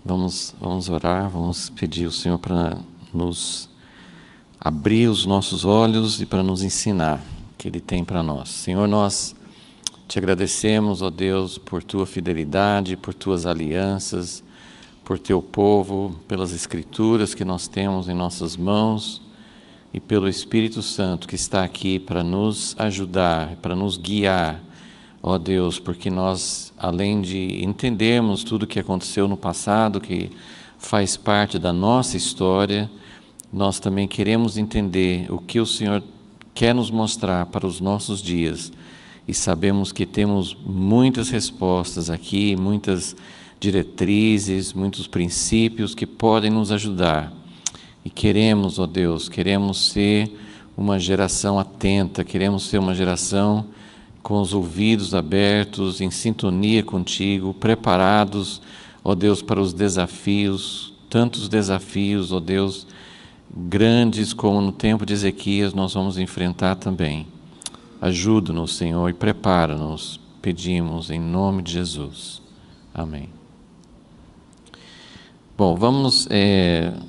Vamos orar, vamos pedir ao Senhor para nos abrir os nossos olhos e para nos ensinar o que Ele tem para nós. Senhor, nós te agradecemos, ó Deus, por Tua fidelidade, por Tuas alianças, por Teu povo, pelas Escrituras que nós temos em nossas mãos e pelo Espírito Santo que está aqui para nos ajudar, para nos guiar, ó Deus, porque nós, além de entendermos tudo o que aconteceu no passado, que faz parte da nossa história, nós também queremos entender o que o Senhor quer nos mostrar para os nossos dias. E sabemos que temos muitas respostas aqui, muitas diretrizes, muitos princípios que podem nos ajudar. E queremos, ó Deus, queremos ser uma geração atenta, queremos ser uma geração com os ouvidos abertos, em sintonia contigo, preparados, ó Deus, para os desafios, tantos desafios, ó Deus, grandes como no tempo de Ezequias nós vamos enfrentar também. Ajuda-nos, Senhor, e prepara-nos, pedimos em nome de Jesus. Amém. Bom, vamos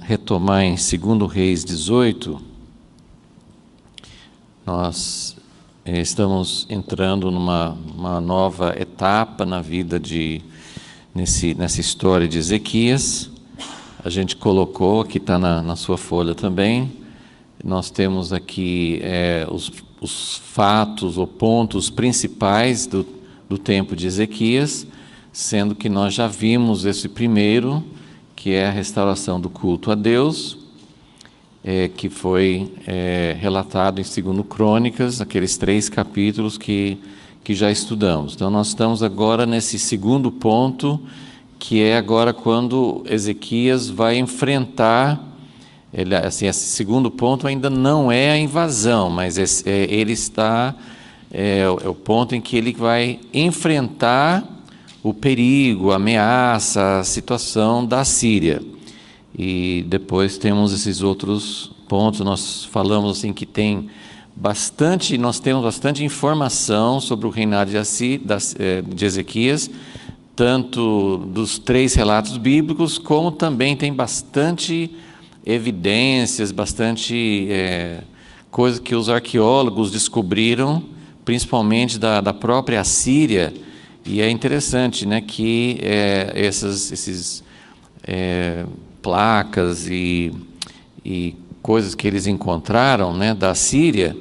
retomar em 2 Reis 18. Nós estamos entrando numa nova etapa na vida nessa história de Ezequias. A gente colocou, aqui está na sua folha também, nós temos aqui os fatos ou pontos principais do tempo de Ezequias, sendo que nós já vimos esse primeiro, que é a restauração do culto a Deus, que foi relatado em 2 Crônicas, aqueles 3 capítulos que já estudamos. Então nós estamos agora nesse segundo ponto, que é agora quando Ezequias vai enfrentar, esse segundo ponto ainda não é a invasão, mas ele está, é o ponto em que ele vai enfrentar o perigo, a ameaça, a situação da Síria. E depois temos esses outros pontos, nós falamos assim que nós temos bastante informação sobre o reinado de Ezequias, tanto dos 3 relatos bíblicos, como também tem bastante evidências, bastante coisas que os arqueólogos descobriram, principalmente da própria Síria. E é interessante, né, que esses placas e coisas que eles encontraram, né, da Síria,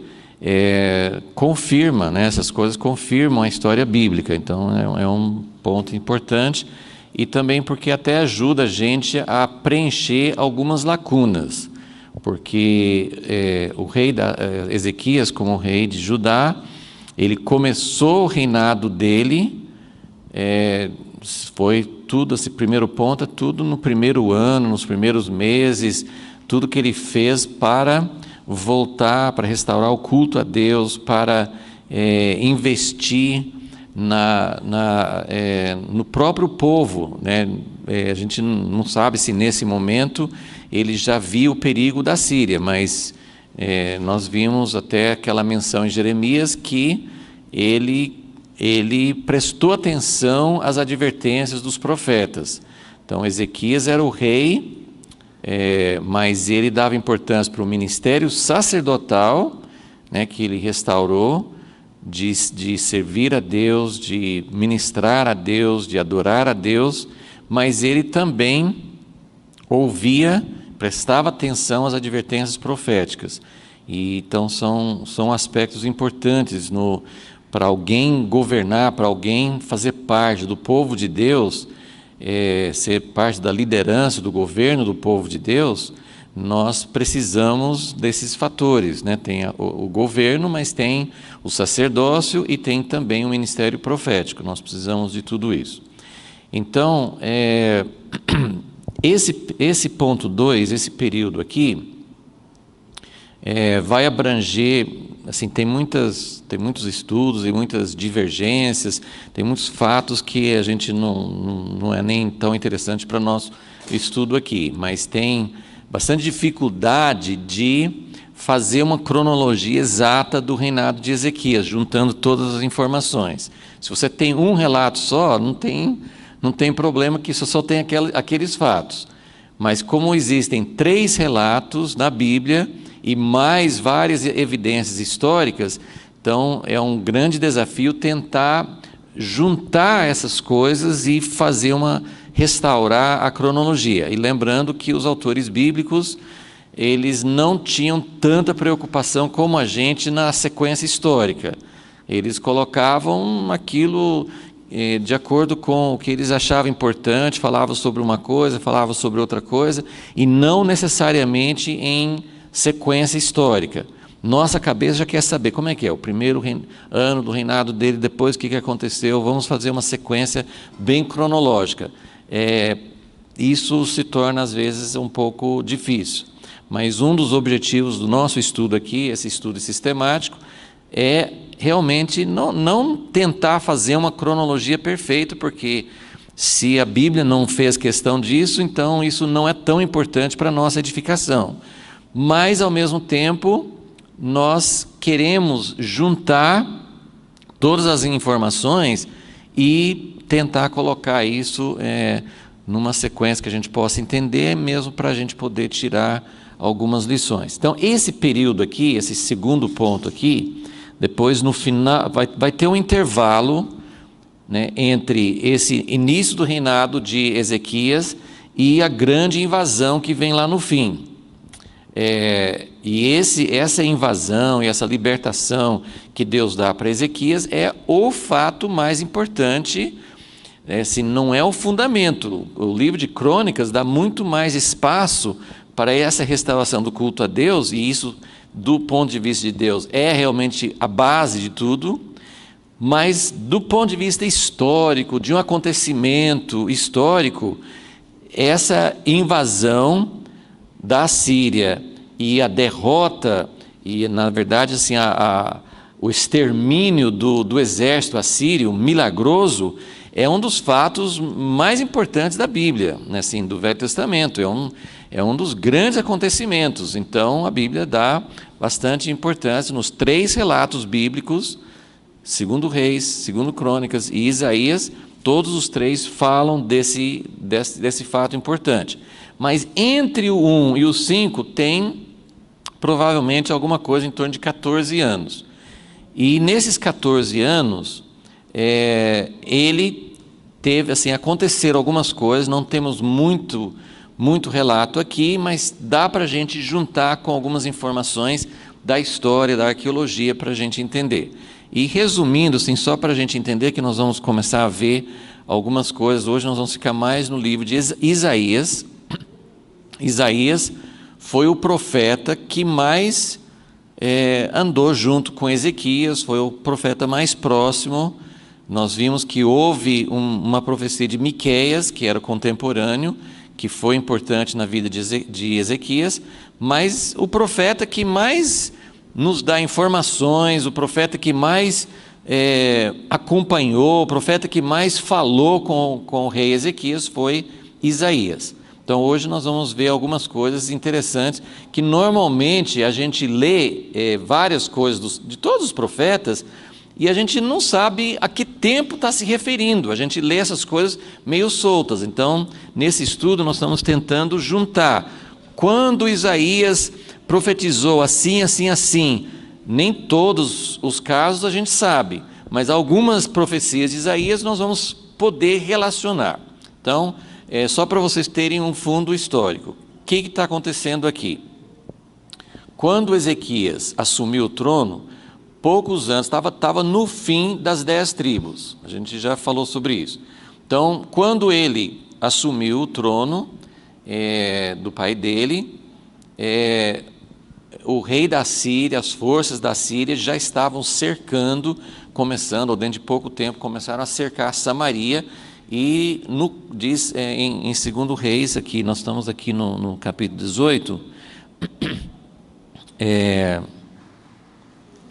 confirma, né, essas coisas confirmam a história bíblica. Então é um ponto importante, e também porque até ajuda a gente a preencher algumas lacunas, porque o rei Ezequias, como rei de Judá, ele começou o reinado dele, foi tudo, esse primeiro ponto, tudo no primeiro ano, nos primeiros meses, tudo que ele fez para voltar, para restaurar o culto a Deus, para investir no próprio povo, né? A gente não sabe se nesse momento ele já viu o perigo da Síria, mas nós vimos até aquela menção em Jeremias que ele prestou atenção às advertências dos profetas. Então Ezequias era o rei, mas ele dava importância para o ministério sacerdotal, né, que ele restaurou, de servir a Deus, de ministrar a Deus, de adorar a Deus, mas ele também ouvia, prestava atenção às advertências proféticas. E então são aspectos importantes para alguém governar, para alguém fazer parte do povo de Deus, ser parte da liderança do governo do povo de Deus. Nós precisamos desses fatores, né? Tem o governo, mas tem o sacerdócio e tem também o ministério profético. Nós precisamos de tudo isso. Então, esse ponto 2, esse período aqui, vai abranger, assim, tem muitos estudos e muitas divergências, tem muitos fatos que a gente não é nem tão interessante para nosso estudo aqui, mas tem bastante dificuldade de fazer uma cronologia exata do reinado de Ezequias, juntando todas as informações. Se você tem um relato só, não tem não tem problema que isso só tem aqueles fatos. Mas como existem 3 relatos na Bíblia e mais várias evidências históricas, então é um grande desafio tentar juntar essas coisas e restaurar a cronologia. E lembrando que os autores bíblicos, eles não tinham tanta preocupação como a gente na sequência histórica. Eles colocavam aquilo de acordo com o que eles achavam importante, falavam sobre uma coisa, falavam sobre outra coisa, e não necessariamente em sequência histórica. Nossa cabeça já quer saber como é que é, o primeiro ano do reinado dele, depois o que aconteceu, vamos fazer uma sequência bem cronológica. Isso se torna, às vezes, um pouco difícil. Mas um dos objetivos do nosso estudo aqui, esse estudo sistemático, é realmente não tentar fazer uma cronologia perfeita, porque se a Bíblia não fez questão disso, então isso não é tão importante para a nossa edificação. Mas, ao mesmo tempo, nós queremos juntar todas as informações e tentar colocar isso numa sequência que a gente possa entender, mesmo para a gente poder tirar algumas lições. Então, esse período aqui, esse segundo ponto aqui, depois no final vai ter um intervalo, né, entre esse início do reinado de Ezequias e a grande invasão que vem lá no fim. E essa invasão e essa libertação que Deus dá para Ezequias é o fato mais importante, se não é o fundamento. O livro de Crônicas dá muito mais espaço para essa restauração do culto a Deus, e isso, do ponto de vista de Deus, é realmente a base de tudo, mas do ponto de vista histórico, de um acontecimento histórico, essa invasão da Síria e a derrota, e na verdade assim, o extermínio do exército assírio, milagroso, é um dos fatos mais importantes da Bíblia, né, assim, do Velho Testamento, é um dos grandes acontecimentos. Então a Bíblia dá bastante importância nos 3 relatos bíblicos, 2 Reis, 2 Crônicas e Isaías, todos os 3 falam desse fato importante. Mas entre o 1 e o 5 tem provavelmente alguma coisa em torno de 14 anos. E nesses 14 anos, ele teve, assim, aconteceram algumas coisas, não temos muito relato aqui, mas dá para a gente juntar com algumas informações da história, da arqueologia, para a gente entender. E resumindo, assim, só para a gente entender que nós vamos começar a ver algumas coisas, hoje nós vamos ficar mais no livro de Isaías. Isaías foi o profeta que mais andou junto com Ezequias, foi o profeta mais próximo. Nós vimos que houve uma profecia de Miqueias, que era contemporâneo, que foi importante na vida de Ezequias, mas o profeta que mais nos dá informações, o profeta que mais acompanhou, o profeta que mais falou com o rei Ezequias foi Isaías. Então hoje nós vamos ver algumas coisas interessantes, que normalmente a gente lê várias coisas de todos os profetas, e a gente não sabe a que tempo está se referindo, a gente lê essas coisas meio soltas. Então, nesse estudo nós estamos tentando juntar, quando Isaías profetizou assim, assim, assim, nem todos os casos a gente sabe, mas algumas profecias de Isaías nós vamos poder relacionar. Então, só para vocês terem um fundo histórico, o que está acontecendo aqui? Quando Ezequias assumiu o trono, poucos anos, estava no fim das 10 tribos, a gente já falou sobre isso. Então, quando ele assumiu o trono do pai dele, o rei da Síria, as forças da Síria já estavam cercando, ou dentro de pouco tempo, começaram a cercar Samaria, e diz em 2 Reis, aqui, nós estamos aqui no capítulo 18,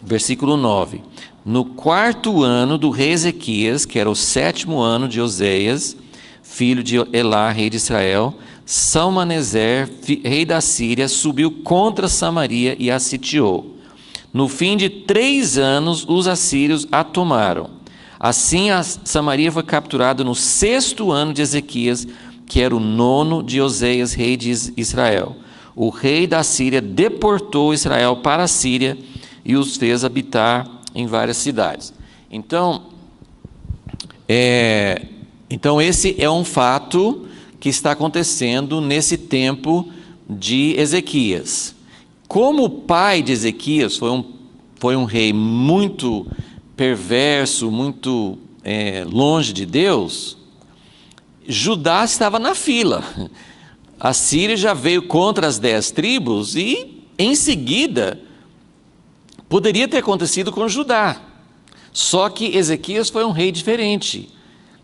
versículo 9. No 4º ano do rei Ezequias, que era o 7º ano de Oseias, filho de Elá, rei de Israel, Salmaneser, rei da Síria, subiu contra Samaria e a sitiou. No fim de 3 anos, os assírios a tomaram. Assim, Samaria foi capturada no 6º ano de Ezequias, que era o 9º de Oseias, rei de Israel. O rei da Síria deportou Israel para a Síria e os fez habitar em várias cidades. Então esse é um fato que está acontecendo nesse tempo de Ezequias. Como o pai de Ezequias foi um rei muito perverso, muito longe de Deus, Judá estava na fila. A Síria já veio contra as 10 tribos e, em seguida, poderia ter acontecido com Judá. Só que Ezequias foi um rei diferente,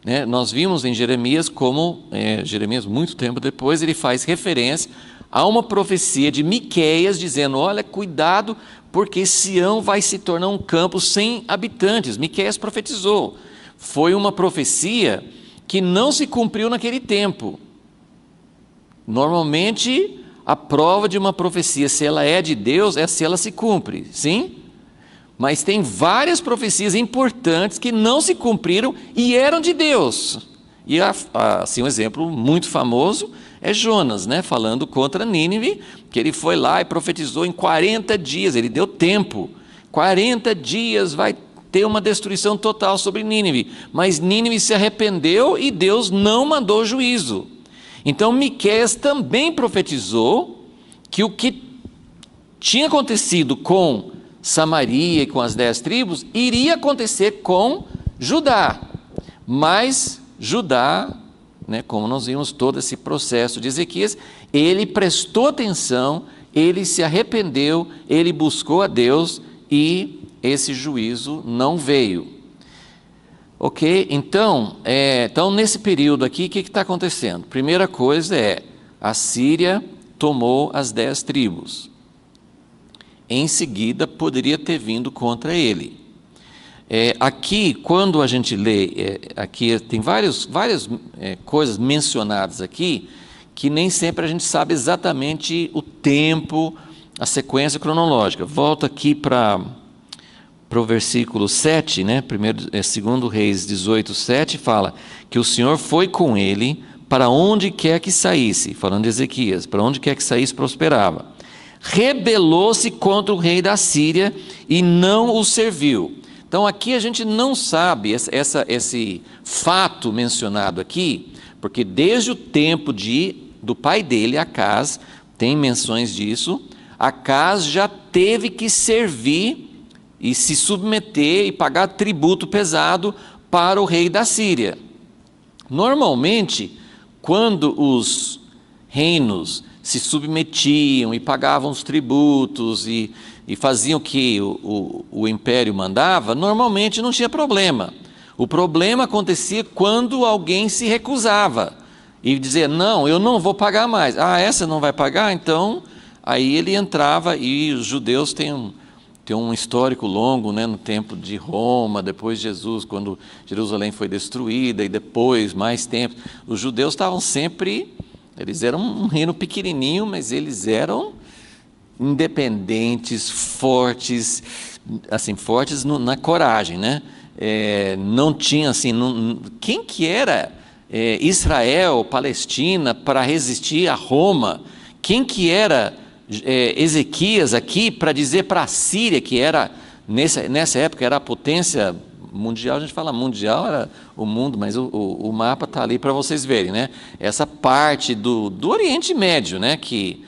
né? Nós vimos em Jeremias como, Jeremias muito tempo depois, ele faz referência a uma profecia de Miqueias, dizendo, olha, cuidado, porque Sião vai se tornar um campo sem habitantes. Miqueias profetizou. Foi uma profecia que não se cumpriu naquele tempo. Normalmente, a prova de uma profecia, se ela é de Deus, é se ela se cumpre, sim? Mas tem várias profecias importantes que não se cumpriram e eram de Deus. E assim, um exemplo muito famoso é Jonas, né? Falando contra Nínive, que ele foi lá e profetizou em 40 dias, ele deu tempo. 40 dias vai ter uma destruição total sobre Nínive. Mas Nínive se arrependeu e Deus não mandou juízo. Então Miqueias também profetizou que o que tinha acontecido com Samaria e com as 10 tribos iria acontecer com Judá. Mas Judá, né, como nós vimos todo esse processo de Ezequias, ele prestou atenção, ele se arrependeu, ele buscou a Deus e esse juízo não veio. Ok? Então nesse período aqui, o que está acontecendo? Primeira coisa a Síria tomou as 10 tribos. Em seguida, poderia ter vindo contra ele. Aqui, quando a gente lê, aqui tem várias coisas mencionadas aqui, que nem sempre a gente sabe exatamente o tempo, a sequência cronológica. Volta aqui para o versículo 7, né? 2 Reis 18, 7, fala que o Senhor foi com ele para onde quer que saísse, falando de Ezequias, para onde quer que saísse prosperava. Rebelou-se contra o rei da Síria e não o serviu. Então aqui a gente não sabe esse fato mencionado aqui, porque desde o tempo do pai dele, Acaz, tem menções disso, Acaz já teve que servir e se submeter e pagar tributo pesado para o rei da Síria. Normalmente, quando os reinos se submetiam e pagavam os tributos e faziam o que o império mandava, normalmente não tinha problema. O problema acontecia quando alguém se recusava e dizia, não, eu não vou pagar mais. Ah, essa não vai pagar? Então, aí ele entrava, e os judeus têm um histórico longo, né, no tempo de Roma, depois de Jesus, quando Jerusalém foi destruída, e depois, mais tempo, os judeus estavam sempre, eles eram um reino pequenininho, mas eles eram independentes, fortes, assim, fortes na coragem, né? Não tinha assim, quem que era Israel, Palestina, para resistir a Roma? Quem que era Ezequias aqui para dizer para a Síria, que era, nessa época, era a potência mundial? A gente fala mundial, era o mundo, mas o mapa está ali para vocês verem, né? Essa parte do Oriente Médio, né? Que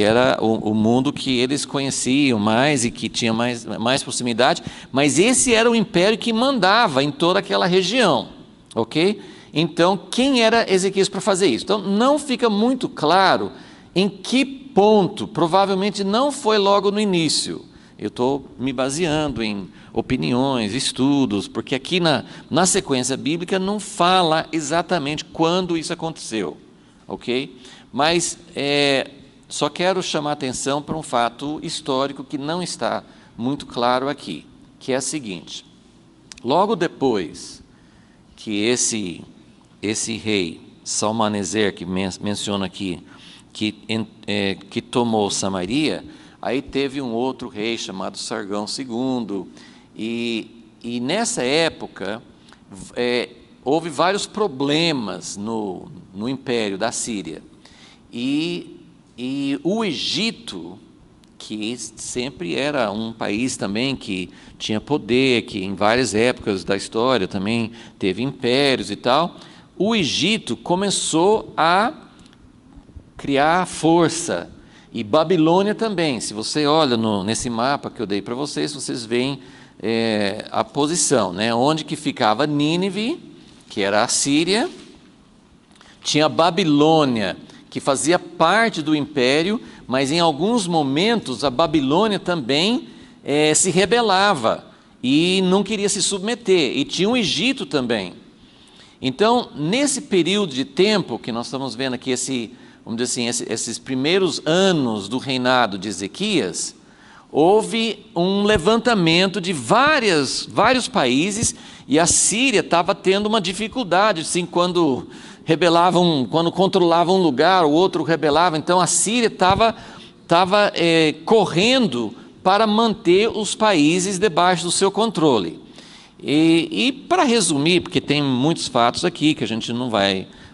era o mundo que eles conheciam mais e que tinha mais proximidade, mas esse era o império que mandava em toda aquela região, ok? Então, quem era Ezequias para fazer isso? Então, não fica muito claro em que ponto, provavelmente não foi logo no início. Eu estou me baseando em opiniões, estudos, porque aqui na sequência bíblica não fala exatamente quando isso aconteceu, ok? Mas só quero chamar a atenção para um fato histórico que não está muito claro aqui, que é o seguinte: logo depois que esse rei Salmaneser, que menciona aqui, que tomou Samaria, aí teve um outro rei chamado Sargão II, e E nessa época, houve vários problemas no Império da Síria. E o Egito, que sempre era um país também que tinha poder, que em várias épocas da história também teve impérios e tal, o Egito começou a criar força, e Babilônia também. Se você olha nesse mapa que eu dei para vocês, vocês veem a posição, né? Onde que ficava Nínive, que era a Síria, tinha Babilônia, que fazia parte do império, mas em alguns momentos a Babilônia também se rebelava e não queria se submeter, e tinha o Egito também. Então, nesse período de tempo que nós estamos vendo aqui, vamos dizer assim, esses primeiros anos do reinado de Ezequias, houve um levantamento de vários países, e a Síria estava tendo uma dificuldade, assim, quando controlava um lugar, o outro rebelava. Então a Síria estava correndo para manter os países debaixo do seu controle. E para resumir, porque tem muitos fatos aqui que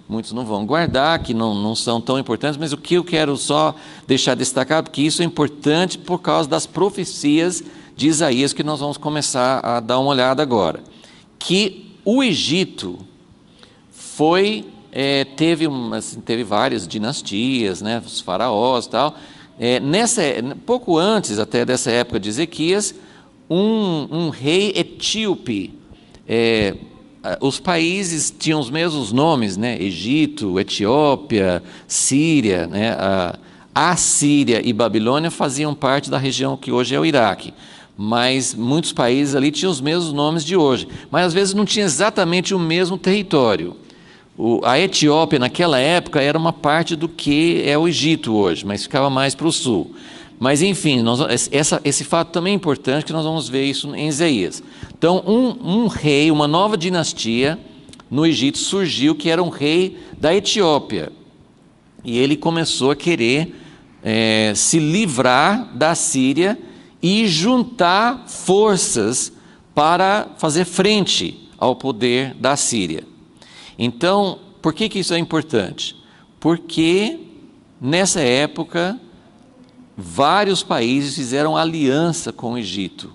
muitos não vão guardar, que não são tão importantes, mas o que eu quero só deixar destacado, porque isso é importante por causa das profecias de Isaías, que nós vamos começar a dar uma olhada agora. Que o Egito teve várias dinastias, né, os faraós e tal. Pouco antes até dessa época de Ezequias, um rei etíope, os países tinham os mesmos nomes, né? Egito, Etiópia, Síria, né? A Síria e Babilônia faziam parte da região que hoje é o Iraque, mas muitos países ali tinham os mesmos nomes de hoje, mas às vezes não tinha exatamente o mesmo território. A Etiópia naquela época era uma parte do que é o Egito hoje, mas ficava mais para o sul. Mas enfim, esse fato também é importante, que nós vamos ver isso em Isaías. Então, um rei, uma nova dinastia no Egito surgiu, que era um rei da Etiópia. E ele começou a querer se livrar da Síria e juntar forças para fazer frente ao poder da Síria. Então, por que isso é importante? Porque nessa época vários países fizeram aliança com o Egito,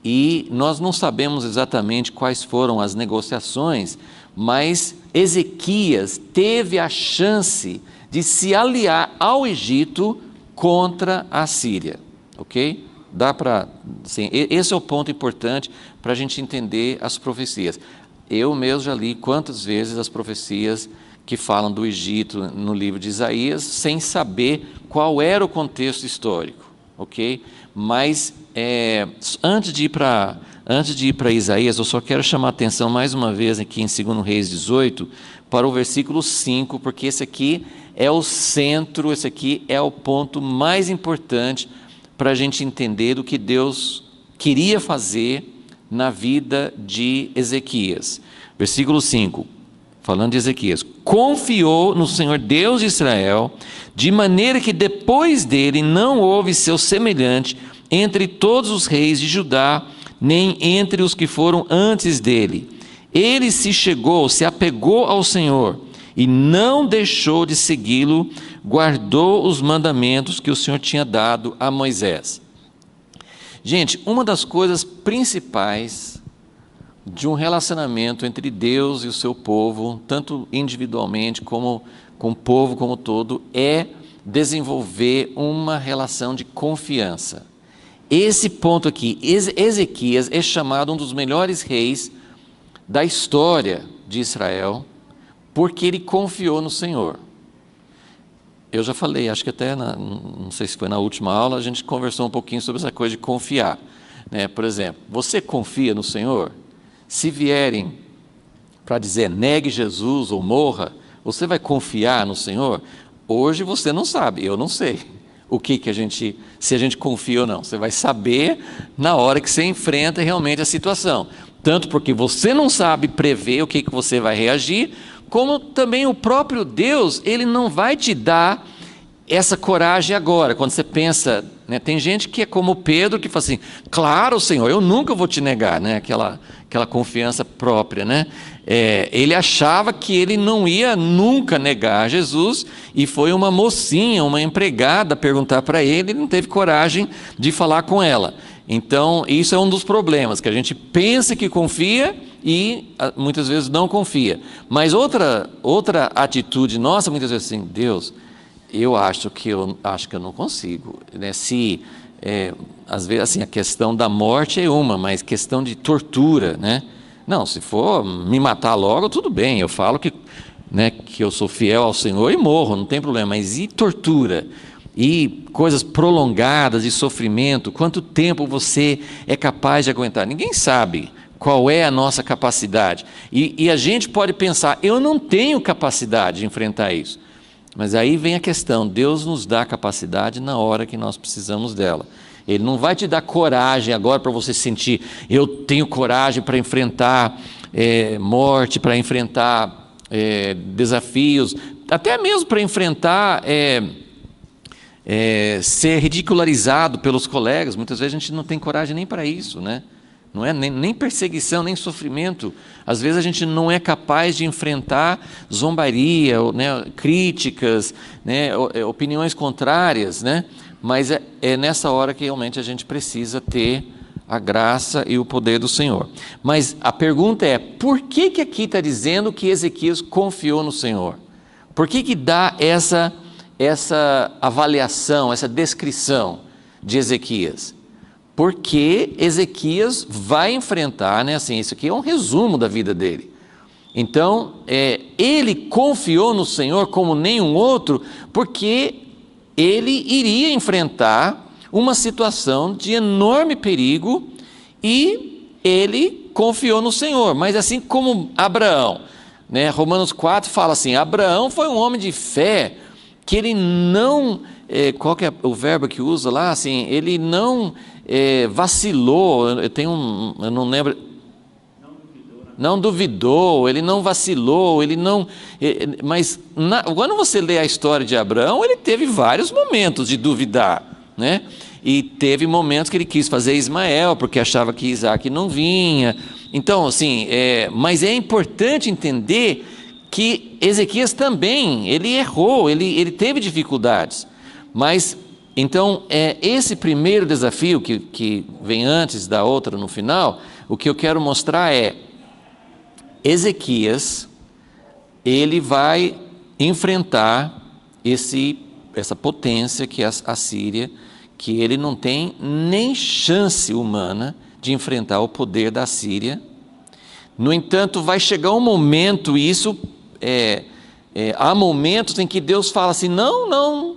e nós não sabemos exatamente quais foram as negociações, mas Ezequias teve a chance de se aliar ao Egito contra a Síria, ok? Esse é o ponto importante para a gente entender as profecias. Eu mesmo já li quantas vezes as profecias que falam do Egito no livro de Isaías, sem saber qual era o contexto histórico, ok? Mas antes de ir para Isaías, eu só quero chamar a atenção mais uma vez aqui em 2 Reis 18, para o versículo 5, porque esse aqui é o centro, esse aqui é o ponto mais importante para a gente entender do que Deus queria fazer na vida de Ezequias. Versículo 5. Falando de Ezequias, confiou no Senhor Deus de Israel, de maneira que depois dele não houve seu semelhante entre todos os reis de Judá, nem entre os que foram antes dele. Ele se apegou ao Senhor e não deixou de segui-lo, guardou os mandamentos que o Senhor tinha dado a Moisés. Gente, uma das coisas principais de um relacionamento entre Deus e o seu povo, tanto individualmente como com o povo como todo, é desenvolver uma relação de confiança. Esse ponto aqui, Ezequias é chamado um dos melhores reis da história de Israel, porque ele confiou no Senhor. Eu já falei, acho que até, não sei se foi na última aula, a gente conversou um pouquinho sobre essa coisa de confiar, né? Por exemplo, você confia no Senhor? Se vierem para dizer negue Jesus ou morra, você vai confiar no Senhor? Hoje você não sabe, eu não sei se a gente confia ou não. Você vai saber na hora que você enfrenta realmente a situação. Tanto porque você não sabe prever o que você vai reagir, como também o próprio Deus, ele não vai te dar essa coragem agora. Quando você pensa, né? Tem gente que é como Pedro, que fala assim, claro, Senhor, eu nunca vou te negar, né? Aquela confiança própria, né? Ele achava que ele não ia nunca negar Jesus, e foi uma mocinha, uma empregada perguntar para ele, ele não teve coragem de falar com ela. Então, isso é um dos problemas, que a gente pensa que confia e muitas vezes não confia. Mas outra atitude nossa, muitas vezes assim, Deus, eu acho que eu não consigo, né? Às vezes assim, a questão da morte é uma, mas questão de tortura, né? Não, se for me matar logo, tudo bem, eu falo que, né, que eu sou fiel ao Senhor e morro, não tem problema, mas e tortura? E coisas prolongadas de sofrimento, quanto tempo você é capaz de aguentar? Ninguém sabe qual é a nossa capacidade, e a gente pode pensar, eu não tenho capacidade de enfrentar isso, mas aí vem a questão, Deus nos dá capacidade na hora que nós precisamos dela. Ele não vai te dar coragem agora para você sentir, eu tenho coragem para enfrentar morte, para enfrentar desafios, até mesmo para enfrentar ser ridicularizado pelos colegas. Muitas vezes a gente não tem coragem nem para isso, né? Não é nem perseguição, nem sofrimento. Às vezes a gente não é capaz de enfrentar zombaria, né, críticas, né, opiniões contrárias, né? Mas é nessa hora que realmente a gente precisa ter a graça e o poder do Senhor. Mas a pergunta é, por que aqui está dizendo que Ezequias confiou no Senhor? Por que dá essa avaliação, essa descrição de Ezequias? Porque Ezequias vai enfrentar, né, assim, isso aqui é um resumo da vida dele. Então, ele confiou no Senhor como nenhum outro, porque ele iria enfrentar uma situação de enorme perigo e ele confiou no Senhor. Mas assim como Abraão, né, Romanos 4 fala assim, Abraão foi um homem de fé, que ele não, qual que é o verbo que usa lá, assim, ele não vacilou, eu não lembro, não duvidou, ele não vacilou, ele não, mas quando você lê a história de Abraão, ele teve vários momentos de duvidar, né? E teve momentos que ele quis fazer Ismael, porque achava que Isaac não vinha. Então, assim, mas é importante entender que Ezequias também, ele errou, ele teve dificuldades, mas, então, esse primeiro desafio, que vem antes da outra no final, o que eu quero mostrar é, Ezequias, ele vai enfrentar essa potência que é a Síria, que ele não tem nem chance humana de enfrentar o poder da Síria. No entanto, vai chegar um momento, e isso há momentos em que Deus fala assim, não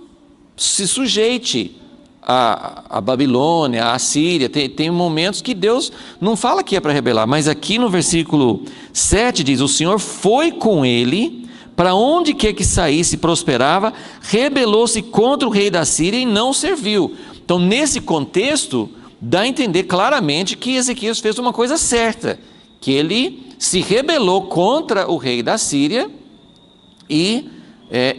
se sujeite a Babilônia, a Síria. Tem momentos que Deus não fala que é para rebelar, mas aqui no versículo 7 diz, o Senhor foi com ele, para onde quer que saísse prosperava, rebelou-se contra o rei da Síria e não serviu. Então, nesse contexto, dá a entender claramente que Ezequias fez uma coisa certa, que ele se rebelou contra o rei da Síria, e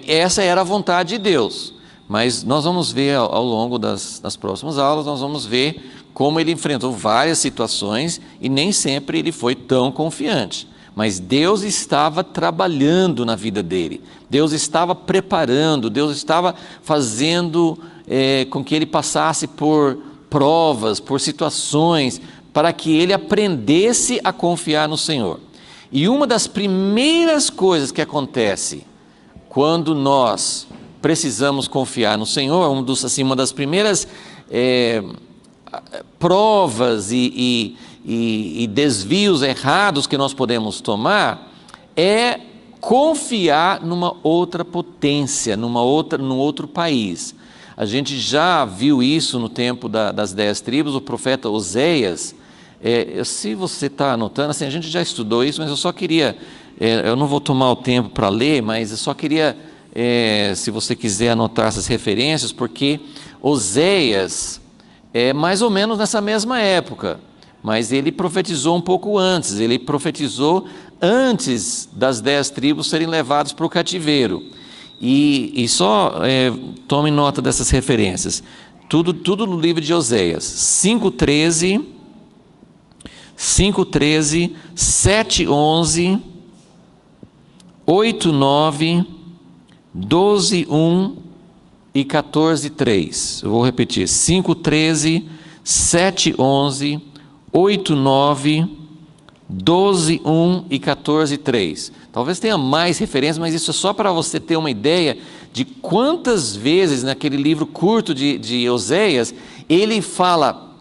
essa era a vontade de Deus. Mas nós vamos ver ao longo das próximas aulas, nós vamos ver como ele enfrentou várias situações e nem sempre ele foi tão confiante. Mas Deus estava trabalhando na vida dele, Deus estava preparando, Deus estava fazendo com que ele passasse por provas, por situações, para que ele aprendesse a confiar no Senhor. E uma das primeiras coisas que acontece quando nós precisamos confiar no Senhor, uma das primeiras provas e desvios errados que nós podemos tomar é confiar numa outra potência, num outro país. A gente já viu isso no tempo das 10 tribos, o profeta Oséias. Se você está anotando, assim, a gente já estudou isso, mas eu só queria, eu não vou tomar o tempo para ler, mas eu só queria, se você quiser anotar essas referências, porque Oséias é mais ou menos nessa mesma época, mas ele profetizou um pouco antes, ele profetizou antes das 10 tribos serem levados para o cativeiro. E só tome nota dessas referências. Tudo no livro de Oséias. 5:13, 5:13, 7:11, 8:9, 12:1 e 14:3. Eu vou repetir. 5:13, 7:11, 8:9, 12:1 e 14:3. Talvez tenha mais referências, mas isso é só para você ter uma ideia de quantas vezes naquele livro curto de Oséias ele fala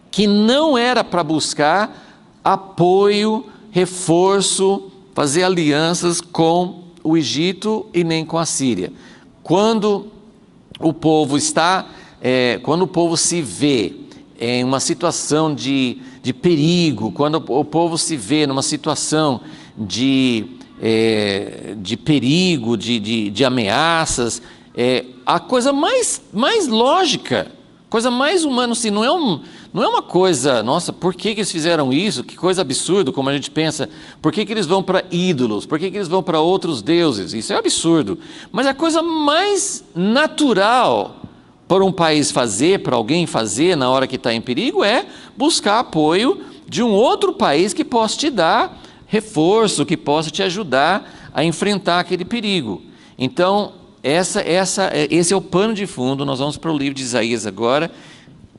que não era para buscar apoio, reforço, fazer alianças com o Egito e nem com a Síria. Quando o povo se vê em uma situação de perigo, quando o povo se vê numa situação de perigo, de ameaças, a coisa mais lógica, coisa mais humana, assim, não é uma coisa, nossa, por que eles fizeram isso? Que coisa absurda, como a gente pensa, por que eles vão para ídolos? Por que eles vão para outros deuses? Isso é absurdo. Mas a coisa mais natural para um país fazer, para alguém fazer na hora que está em perigo, é buscar apoio de um outro país que possa te dar reforço, que possa te ajudar a enfrentar aquele perigo. Então, esse é o pano de fundo. Nós vamos para o livro de Isaías agora.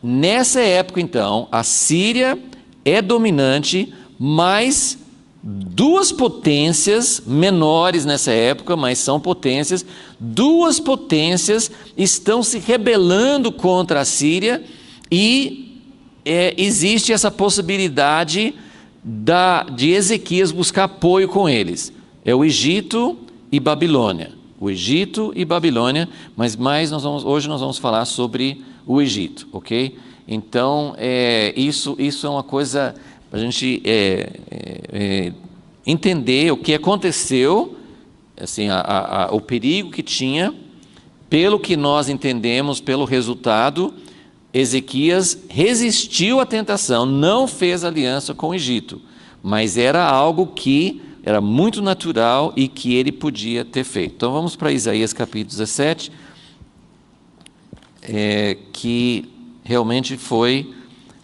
Nessa época, então, a Síria é dominante, mas duas potências menores nessa época, mas são potências, duas potências estão se rebelando contra a Síria e existe essa possibilidade de Ezequias buscar apoio com eles. É o Egito e Babilônia. O Egito e Babilônia, mas hoje nós vamos falar sobre o Egito, ok? Então, isso é uma coisa para a gente entender o que aconteceu, assim, o perigo que tinha, pelo que nós entendemos, pelo resultado. Ezequias resistiu à tentação, não fez aliança com o Egito, mas era algo que era muito natural e que ele podia ter feito. Então vamos para Isaías capítulo 17, que realmente foi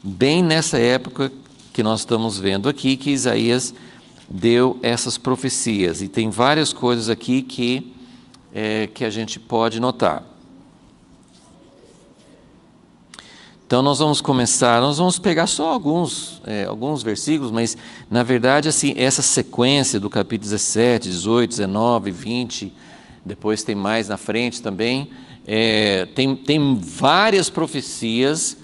bem nessa época que nós estamos vendo aqui, que Isaías deu essas profecias. E tem várias coisas aqui que a gente pode notar. Então nós vamos pegar só alguns versículos, mas na verdade assim, essa sequência do capítulo 17, 18, 19, 20, depois tem mais na frente também, tem várias profecias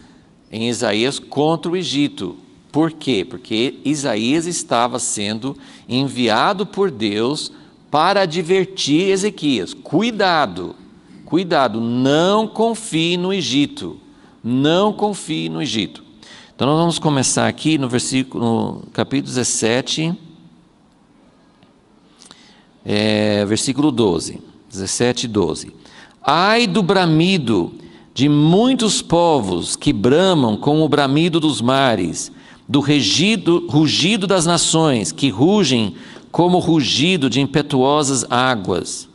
em Isaías contra o Egito. Por quê? Porque Isaías estava sendo enviado por Deus para advertir Ezequias: cuidado, não confie no Egito. Não confie no Egito. Então nós vamos começar aqui no capítulo 17, versículo 12, 17 e 12. Ai do bramido de muitos povos que bramam com o bramido dos mares, do rugido das nações que rugem como o rugido de impetuosas águas.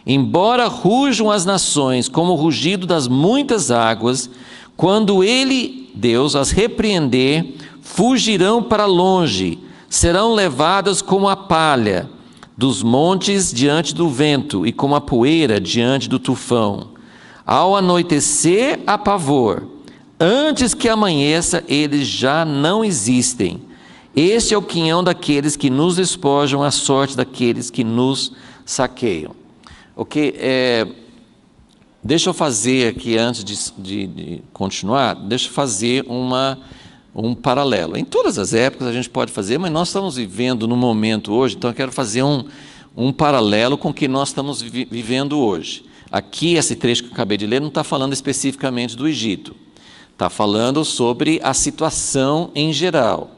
Embora rujam as nações como o rugido das muitas águas, quando ele, Deus, as repreender, fugirão para longe, serão levadas como a palha dos montes diante do vento e como a poeira diante do tufão. Ao anoitecer, há pavor. Antes que amanheça, eles já não existem. Este é o quinhão daqueles que nos despojam, a sorte daqueles que nos saqueiam. Ok? Deixa eu fazer aqui, antes de continuar, deixa eu fazer um paralelo. Em todas as épocas a gente pode fazer, mas nós estamos vivendo no momento hoje, então eu quero fazer um paralelo com o que nós estamos vivendo hoje. Aqui, esse trecho que eu acabei de ler não está falando especificamente do Egito, está falando sobre a situação em geral.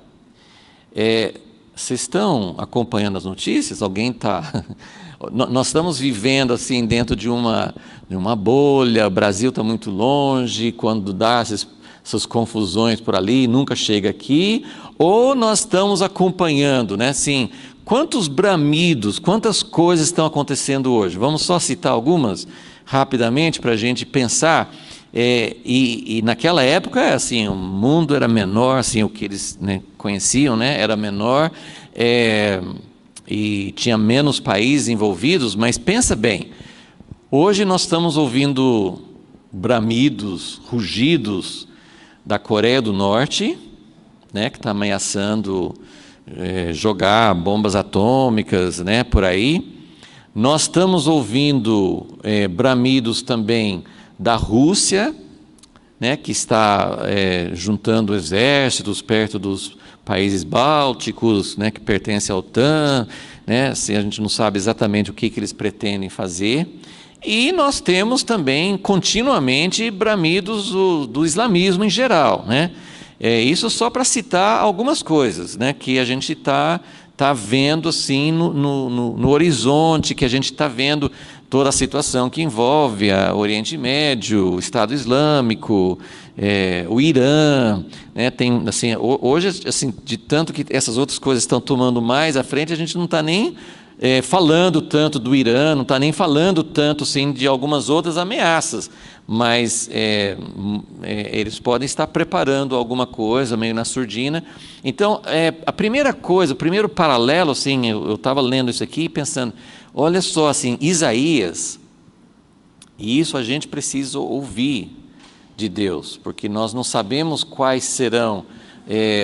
Vocês estão acompanhando as notícias? Alguém está... Nós estamos vivendo assim dentro de uma bolha, o Brasil está muito longe, quando dá essas confusões por ali, nunca chega aqui, ou nós estamos acompanhando, né? Assim, quantos bramidos, quantas coisas estão acontecendo hoje? Vamos só citar algumas rapidamente para a gente pensar E naquela época, assim, o mundo era menor, assim, o que eles, né, conheciam, né, era menor, e tinha menos países envolvidos. Mas pensa bem, hoje nós estamos ouvindo bramidos, rugidos da Coreia do Norte, né, que está ameaçando jogar bombas atômicas, né, por aí. Nós estamos ouvindo bramidos também da Rússia, né, que está juntando exércitos perto dos países bálticos, né, que pertencem à OTAN, né, assim, a gente não sabe exatamente o que eles pretendem fazer. E nós temos também continuamente bramidos do islamismo em geral, né? Isso só para citar algumas coisas, né, que a gente está vendo assim no horizonte, que a gente está vendo toda a situação que envolve o Oriente Médio, o Estado Islâmico, o Irã, né? Tem, assim, hoje, assim, de tanto que essas outras coisas estão tomando mais à frente, a gente não está nem falando tanto do Irã, não está nem falando tanto, assim, de algumas outras ameaças, mas eles podem estar preparando alguma coisa meio na surdina. Então, a primeira coisa, o primeiro paralelo, assim, eu estava lendo isso aqui e pensando, olha só, assim, Isaías, e isso a gente precisa ouvir de Deus, porque nós não sabemos quais serão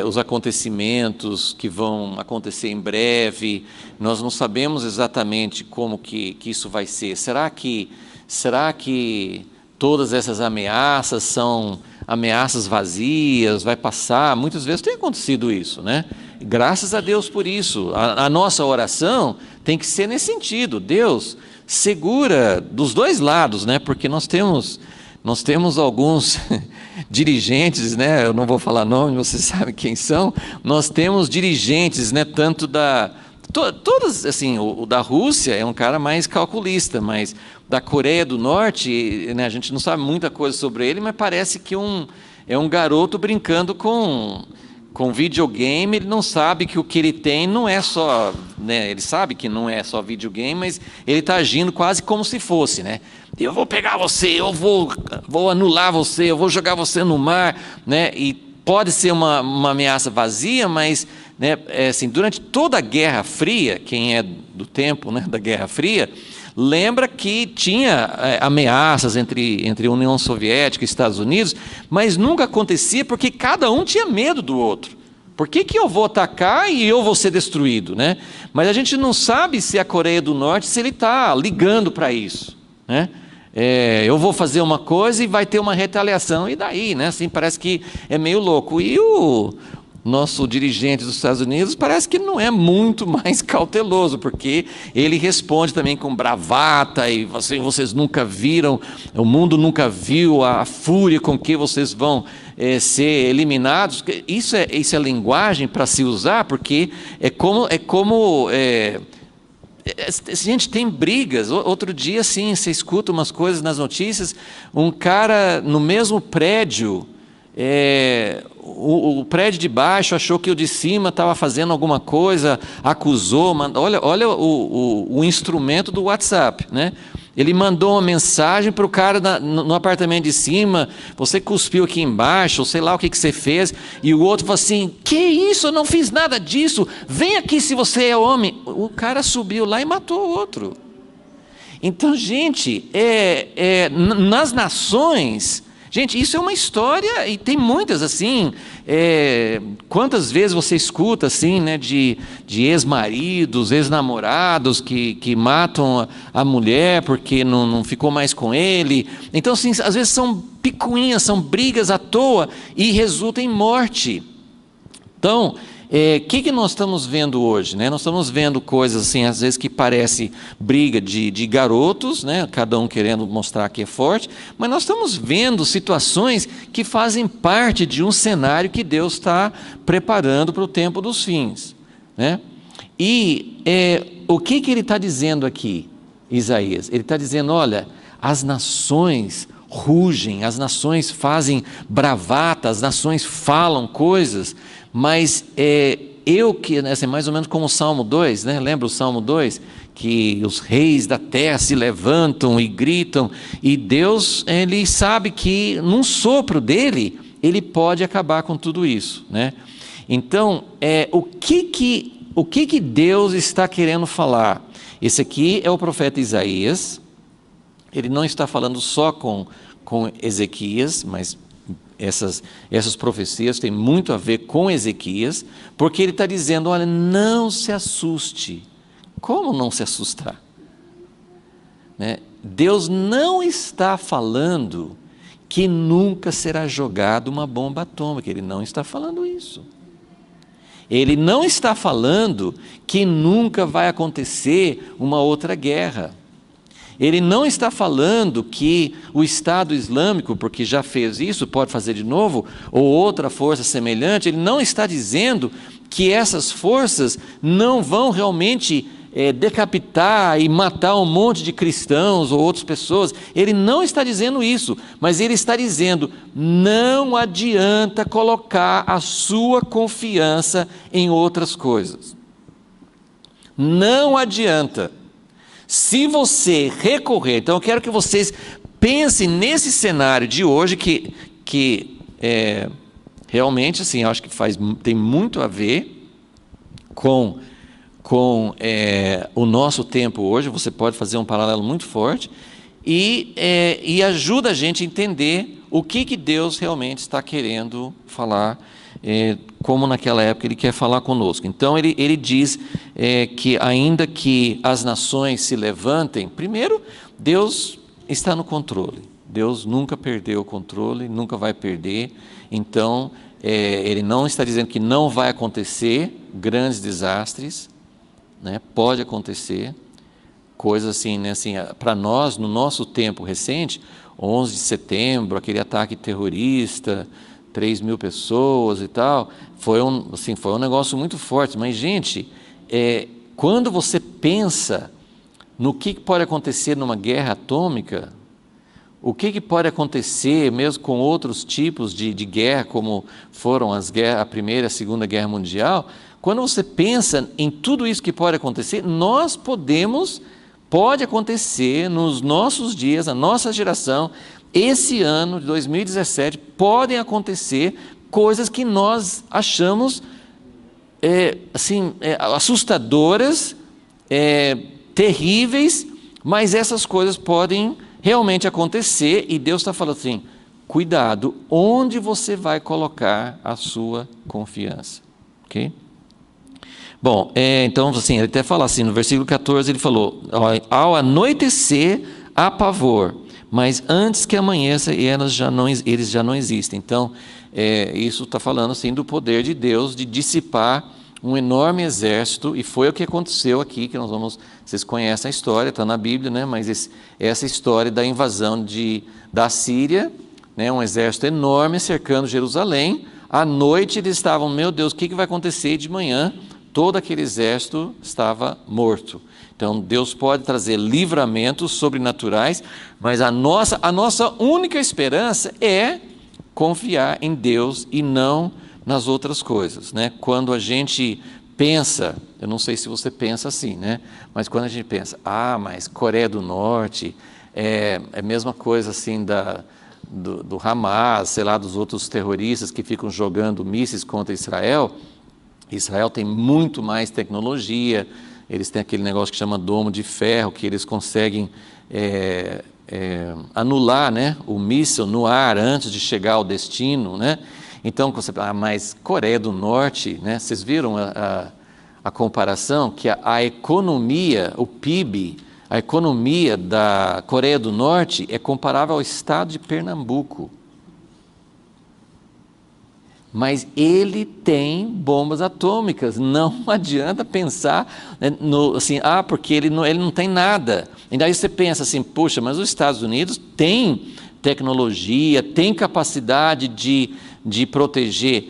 os acontecimentos que vão acontecer em breve, nós não sabemos exatamente como que isso vai ser. Será que todas essas ameaças são ameaças vazias, vai passar? Muitas vezes tem acontecido isso, né? Graças a Deus por isso. A nossa oração tem que ser nesse sentido. Deus segura dos dois lados, né? Porque nós temos alguns dirigentes, né? Eu não vou falar nome, vocês sabem quem são. Nós temos dirigentes, né? Tanto todas, assim, o da Rússia é um cara mais calculista, mas da Coreia do Norte, né, a gente não sabe muita coisa sobre ele, mas parece que é um garoto brincando com videogame. Ele não sabe que o que ele tem não é só, né, ele sabe que não é só videogame, mas ele está agindo quase como se fosse, né? Eu vou pegar você, eu vou anular você, eu vou jogar você no mar, né? E pode ser uma ameaça vazia, mas, né, assim, durante toda a Guerra Fria, quem é do tempo, né, da Guerra Fria, lembra que tinha ameaças entre a União Soviética e Estados Unidos, mas nunca acontecia porque cada um tinha medo do outro. Por que eu vou atacar e eu vou ser destruído, né? Mas a gente não sabe se a Coreia do Norte, se ele está ligando para isso, né? Eu vou fazer uma coisa e vai ter uma retaliação, e daí, né? Assim, parece que é meio louco. E o nosso dirigente dos Estados Unidos parece que não é muito mais cauteloso, porque ele responde também com bravata, e vocês nunca viram, o mundo nunca viu a fúria com que vocês vão ser eliminados. Isso é linguagem para se usar, porque gente, tem brigas. Outro dia, sim, você escuta umas coisas nas notícias, um cara no mesmo prédio, o prédio de baixo achou que o de cima estava fazendo alguma coisa, acusou, olha o instrumento do WhatsApp, né? Ele mandou uma mensagem para o cara no apartamento de cima: você cuspiu aqui embaixo, ou sei lá o que você fez, e o outro falou assim: que isso, eu não fiz nada disso, vem aqui se você é homem. O cara subiu lá e matou o outro. Então, gente, nas nações, gente, isso é uma história, e tem muitas assim. Quantas vezes você escuta assim, né, de ex-maridos, ex-namorados que matam a mulher porque não ficou mais com ele. Então, assim, às vezes são picuinhas, são brigas à toa e resultam em morte. Então, que nós estamos vendo hoje, né? Nós estamos vendo coisas assim, às vezes, que parece briga de garotos, né? Cada um querendo mostrar que é forte, mas nós estamos vendo situações que fazem parte de um cenário que Deus está preparando para o tempo dos fins, né? E o que ele está dizendo aqui, Isaías? Ele está dizendo: olha, as nações rugem, as nações fazem bravata, as nações falam coisas, mas assim, mais ou menos como o Salmo 2, né? Lembra o Salmo 2? que os reis da terra se levantam e gritam, e Deus, ele sabe que num sopro dele, ele pode acabar com tudo isso, né? Então, o que Deus está querendo falar? Esse aqui é o profeta Isaías. Ele não está falando só com Ezequias, mas essas profecias têm muito a ver com Ezequias, porque ele está dizendo, olha, não se assuste. Como não se assustar? Né? Deus não está falando que nunca será jogada uma bomba atômica, ele não está falando isso. Ele não está falando que nunca vai acontecer uma outra guerra. Ele não está falando que o Estado Islâmico, porque já fez isso, pode fazer de novo, ou outra força semelhante. Ele não está dizendo que essas forças não vão realmente decapitar e matar um monte de cristãos ou outras pessoas. Ele não está dizendo isso, mas ele está dizendo, não adianta colocar a sua confiança em outras coisas. Não adianta. Se você recorrer, então eu quero que vocês pensem nesse cenário de hoje que realmente, assim, acho que tem muito a ver com o nosso tempo hoje. Você pode fazer um paralelo muito forte e ajuda a gente a entender o que Deus realmente está querendo falar, como naquela época ele quer falar conosco. Então ele diz que ainda que as nações se levantem, primeiro, Deus está no controle. Deus nunca perdeu o controle, nunca vai perder. Então ele não está dizendo que não vai acontecer grandes desastres, né? Pode acontecer coisas assim, né? Assim, para nós, no nosso tempo recente, 11 de setembro, aquele ataque terrorista, 3.000 pessoas e tal, foi um negócio muito forte. Mas, gente, quando você pensa no que pode acontecer numa guerra atômica, o que pode acontecer mesmo com outros tipos de guerra, como foram a Primeira e a Segunda Guerra Mundial, quando você pensa em tudo isso que pode acontecer, pode acontecer nos nossos dias, na nossa geração, esse ano de 2017, podem acontecer coisas que nós achamos assustadoras, terríveis, mas essas coisas podem realmente acontecer, e Deus está falando assim, cuidado, onde você vai colocar a sua confiança, ok? Bom, então, assim, ele até fala assim, no versículo 14, ele falou, ao anoitecer há pavor, mas antes que amanheça, eles já não existem. Então, isso está falando, assim, do poder de Deus de dissipar um enorme exército, e foi o que aconteceu aqui, que vocês conhecem a história, está na Bíblia, né? Mas essa história da invasão da Síria, né? Um exército enorme cercando Jerusalém. À noite eles estavam, meu Deus, o que vai acontecer? De manhã todo aquele exército estava morto. Então Deus pode trazer livramentos sobrenaturais, mas a nossa única esperança é confiar em Deus e não nas outras coisas, né? Quando a gente pensa, eu não sei se você pensa assim, né? Mas quando a gente pensa, mas Coreia do Norte é a mesma coisa assim do Hamas, sei lá, dos outros terroristas que ficam jogando mísseis contra Israel. Israel tem muito mais tecnologia, eles têm aquele negócio que chama domo de ferro, que eles conseguem anular, né, o míssil no ar antes de chegar ao destino, né? Então, você fala, mas Coreia do Norte, né, vocês viram a comparação, que a economia, o PIB, a economia da Coreia do Norte é comparável ao estado de Pernambuco. Mas ele tem bombas atômicas, não adianta pensar, né, porque ele não tem nada. E daí você pensa assim, puxa, mas os Estados Unidos têm tecnologia, têm capacidade de proteger.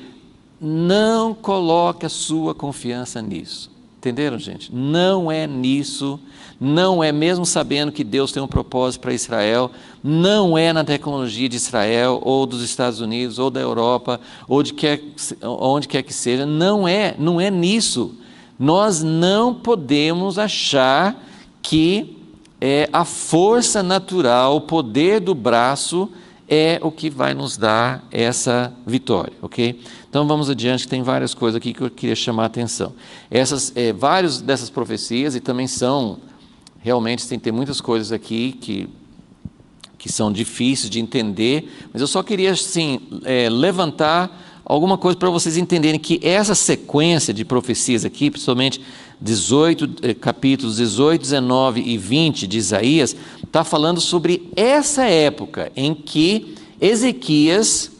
Não coloque a sua confiança nisso. Entenderam, gente? Não é nisso, não é, mesmo sabendo que Deus tem um propósito para Israel, não é na tecnologia de Israel, ou dos Estados Unidos, ou da Europa, ou onde quer que seja, não é nisso. Nós não podemos achar que a força natural, o poder do braço é o que vai nos dar essa vitória, ok? Então vamos adiante, tem várias coisas aqui que eu queria chamar a atenção. Várias dessas profecias, e também realmente tem muitas coisas aqui que são difíceis de entender, mas eu só queria assim, levantar alguma coisa para vocês entenderem que essa sequência de profecias aqui, principalmente capítulos 18, 19 e 20 de Isaías, está falando sobre essa época em que Ezequias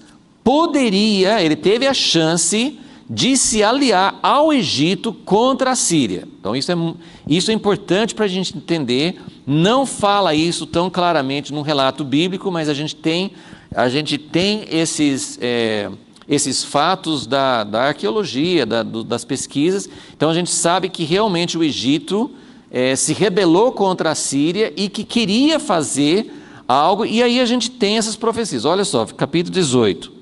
ele teve a chance de se aliar ao Egito contra a Síria. Então isso é importante para a gente entender. Não fala isso tão claramente no relato bíblico, mas a gente tem esses fatos da arqueologia, das pesquisas. Então a gente sabe que realmente o Egito se rebelou contra a Síria e que queria fazer algo, e aí a gente tem essas profecias. Olha só, capítulo 18.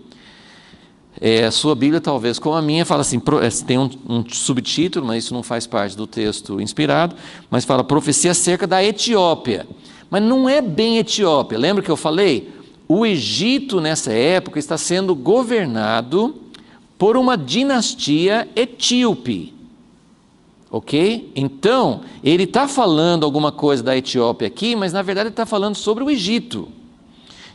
A sua Bíblia, talvez como a minha, fala assim, tem um subtítulo, mas isso não faz parte do texto inspirado, mas fala profecia acerca da Etiópia. Mas não é bem Etiópia. Lembra que eu falei? O Egito, nessa época, está sendo governado por uma dinastia etíope. Ok? Então, ele está falando alguma coisa da Etiópia aqui, mas na verdade ele está falando sobre o Egito.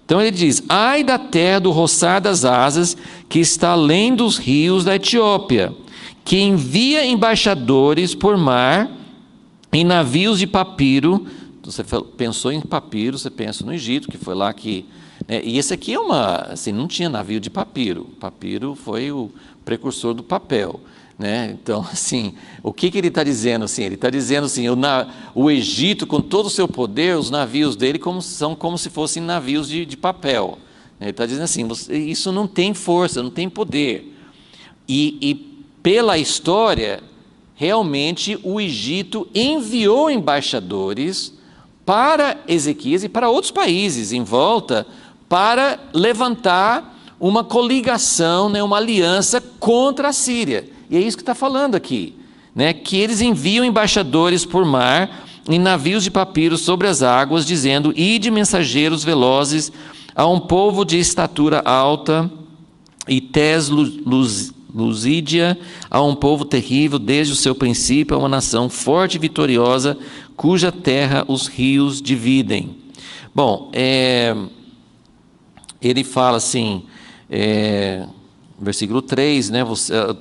Então ele diz: ai da terra do roçar das asas, que está além dos rios da Etiópia, que envia embaixadores por mar em navios de papiro. Você pensou em papiro, você pensa no Egito, que foi lá que... e esse aqui não tinha navio de papiro. Papiro foi o precursor do papel. Então, assim, o que ele está dizendo? Assim, ele está dizendo assim, o Egito, com todo o seu poder, os navios dele são como se fossem navios de papel. Ele está dizendo assim, isso não tem força, não tem poder. E pela história, realmente o Egito enviou embaixadores para Ezequias e para outros países em volta, para levantar uma coligação, uma aliança contra a Síria. E é isso que está falando aqui, que eles enviam embaixadores por mar em navios de papiro sobre as águas, dizendo: ide mensageiros velozes a um povo de estatura alta e tez luzídia, a um povo terrível desde o seu princípio, a uma nação forte e vitoriosa, cuja terra os rios dividem. Bom, ele fala assim... Versículo 3,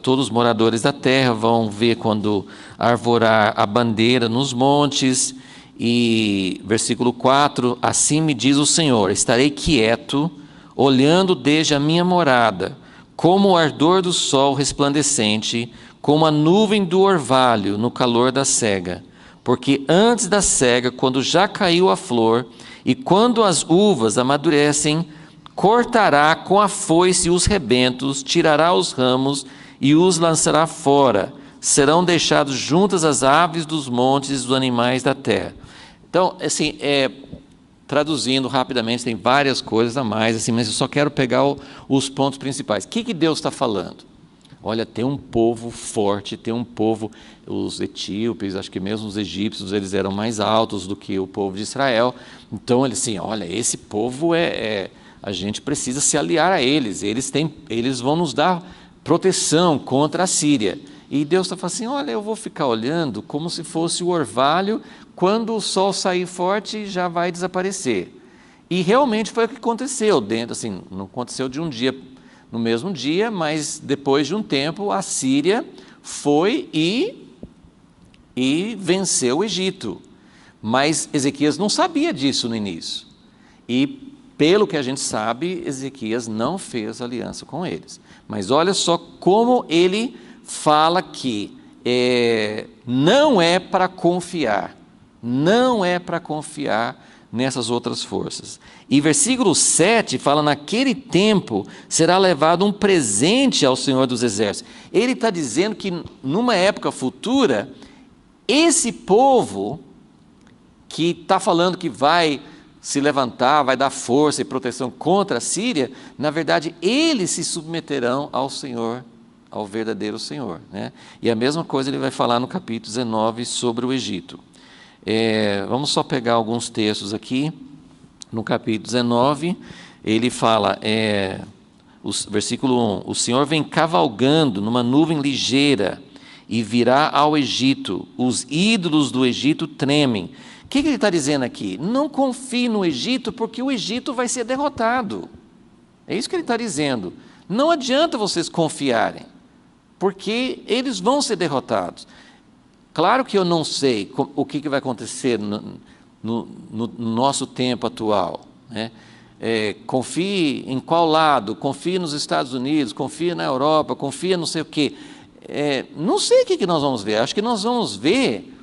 todos os moradores da terra vão ver quando arvorar a bandeira nos montes. E versículo 4, assim me diz o Senhor: estarei quieto, olhando desde a minha morada, como o ardor do sol resplandecente, como a nuvem do orvalho no calor da cega. Porque antes da cega, quando já caiu a flor, e quando as uvas amadurecem, cortará com a foice os rebentos, tirará os ramos e os lançará fora. Serão deixados juntas as aves dos montes e os animais da terra. Então, assim, traduzindo rapidamente, tem várias coisas a mais, assim, mas eu só quero pegar os pontos principais. O que Deus está falando? Olha, tem um povo forte, tem um povo, os etíopes, acho que mesmo os egípcios, eles eram mais altos do que o povo de Israel. Então, ele assim, olha, esse povo a gente precisa se aliar a eles, eles vão nos dar proteção contra a Síria. E Deus está falando assim, olha, eu vou ficar olhando como se fosse o orvalho, quando o sol sair forte já vai desaparecer. E realmente foi o que aconteceu, assim, não aconteceu no mesmo dia, mas depois de um tempo a Síria foi e venceu o Egito. Mas Ezequias não sabia disso no início. E pelo que a gente sabe, Ezequias não fez aliança com eles. Mas olha só como ele fala que não é para confiar nessas outras forças. E versículo 7 fala: naquele tempo será levado um presente ao Senhor dos Exércitos. Ele está dizendo que numa época futura, esse povo que está falando que vai se levantar, vai dar força e proteção contra a Síria, na verdade, eles se submeterão ao Senhor, ao verdadeiro Senhor. E a mesma coisa ele vai falar no capítulo 19 sobre o Egito. Vamos só pegar alguns textos aqui. No capítulo 19, ele fala, versículo 1, o Senhor vem cavalgando numa nuvem ligeira e virá ao Egito. Os ídolos do Egito tremem. O que ele está dizendo aqui? Não confie no Egito, porque o Egito vai ser derrotado. É isso que ele está dizendo. Não adianta vocês confiarem, porque eles vão ser derrotados. Claro que eu não sei o que vai acontecer no nosso tempo atual, né? Confie em qual lado, confie nos Estados Unidos, confie na Europa, confie não sei o quê. Não sei o que nós vamos ver. Acho que nós vamos ver,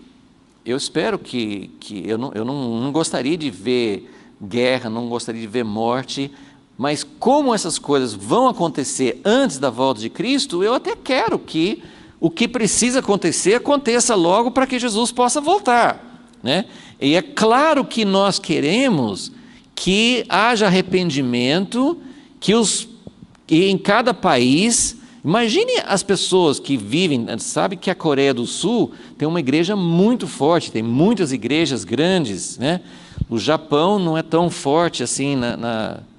eu espero que eu não gostaria de ver guerra, não gostaria de ver morte, mas como essas coisas vão acontecer antes da volta de Cristo, eu até quero que o que precisa acontecer, aconteça logo para que Jesus possa voltar, né? E é claro que nós queremos que haja arrependimento, que em cada país, imagine as pessoas que vivem, sabe que a Coreia do Sul tem uma igreja muito forte, tem muitas igrejas grandes, né? O Japão não é tão forte assim,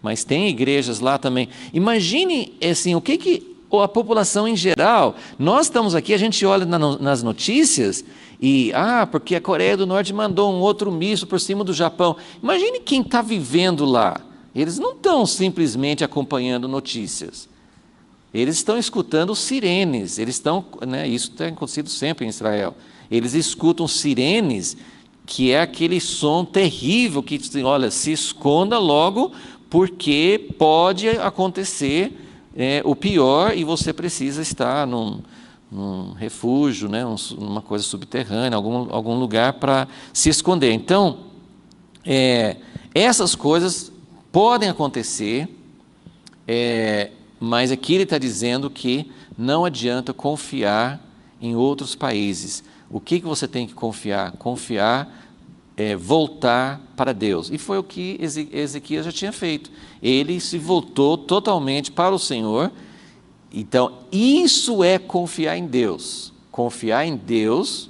mas tem igrejas lá também. Imagine assim, o que a população em geral, nós estamos aqui, a gente olha nas notícias e, porque a Coreia do Norte mandou um outro míssil por cima do Japão. Imagine quem está vivendo lá. Eles não estão simplesmente acompanhando notícias. Eles estão escutando sirenes. Eles estão, né, isso tem acontecido sempre em Israel. Eles escutam sirenes, que é aquele som terrível que, olha, se esconda logo, porque pode acontecer o pior e você precisa estar num refúgio, né, uma coisa subterrânea, algum lugar para se esconder. Então, essas coisas podem acontecer, mas aqui ele está dizendo que não adianta confiar em outros países. O que você tem que confiar? Voltar para Deus. E foi o que Ezequias já tinha feito. Ele se voltou totalmente para o Senhor. Então, isso é confiar em Deus. Confiar em Deus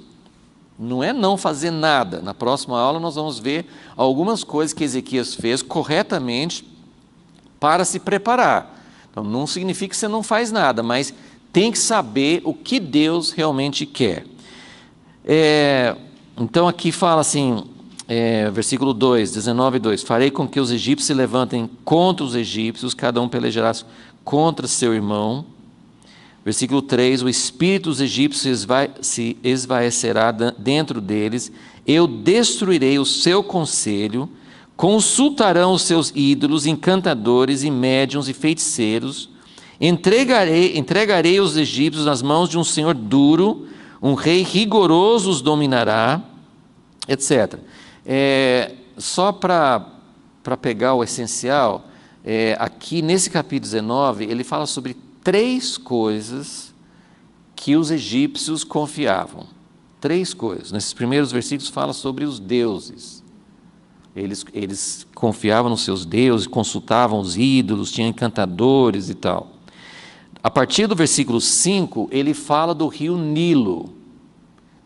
não é não fazer nada. Na próxima aula nós vamos ver algumas coisas que Ezequias fez corretamente para se preparar. Então, não significa que você não faz nada, mas tem que saber o que Deus realmente quer. Então, aqui fala assim, versículo 2, 19:2, farei com que os egípcios se levantem contra os egípcios, cada um pelejará contra seu irmão. Versículo 3, o espírito dos egípcios se esvaecerá dentro deles, eu destruirei o seu conselho, consultarão os seus ídolos, encantadores e médiuns e feiticeiros, entregarei os egípcios nas mãos de um senhor duro, um rei rigoroso os dominará, etc. Só para pegar o essencial, aqui nesse capítulo 19, ele fala sobre 3 coisas que os egípcios confiavam. 3 coisas. Nesses primeiros versículos fala sobre os deuses. Eles confiavam nos seus deuses, consultavam os ídolos, tinham encantadores e tal. A partir do versículo 5, ele fala do rio Nilo.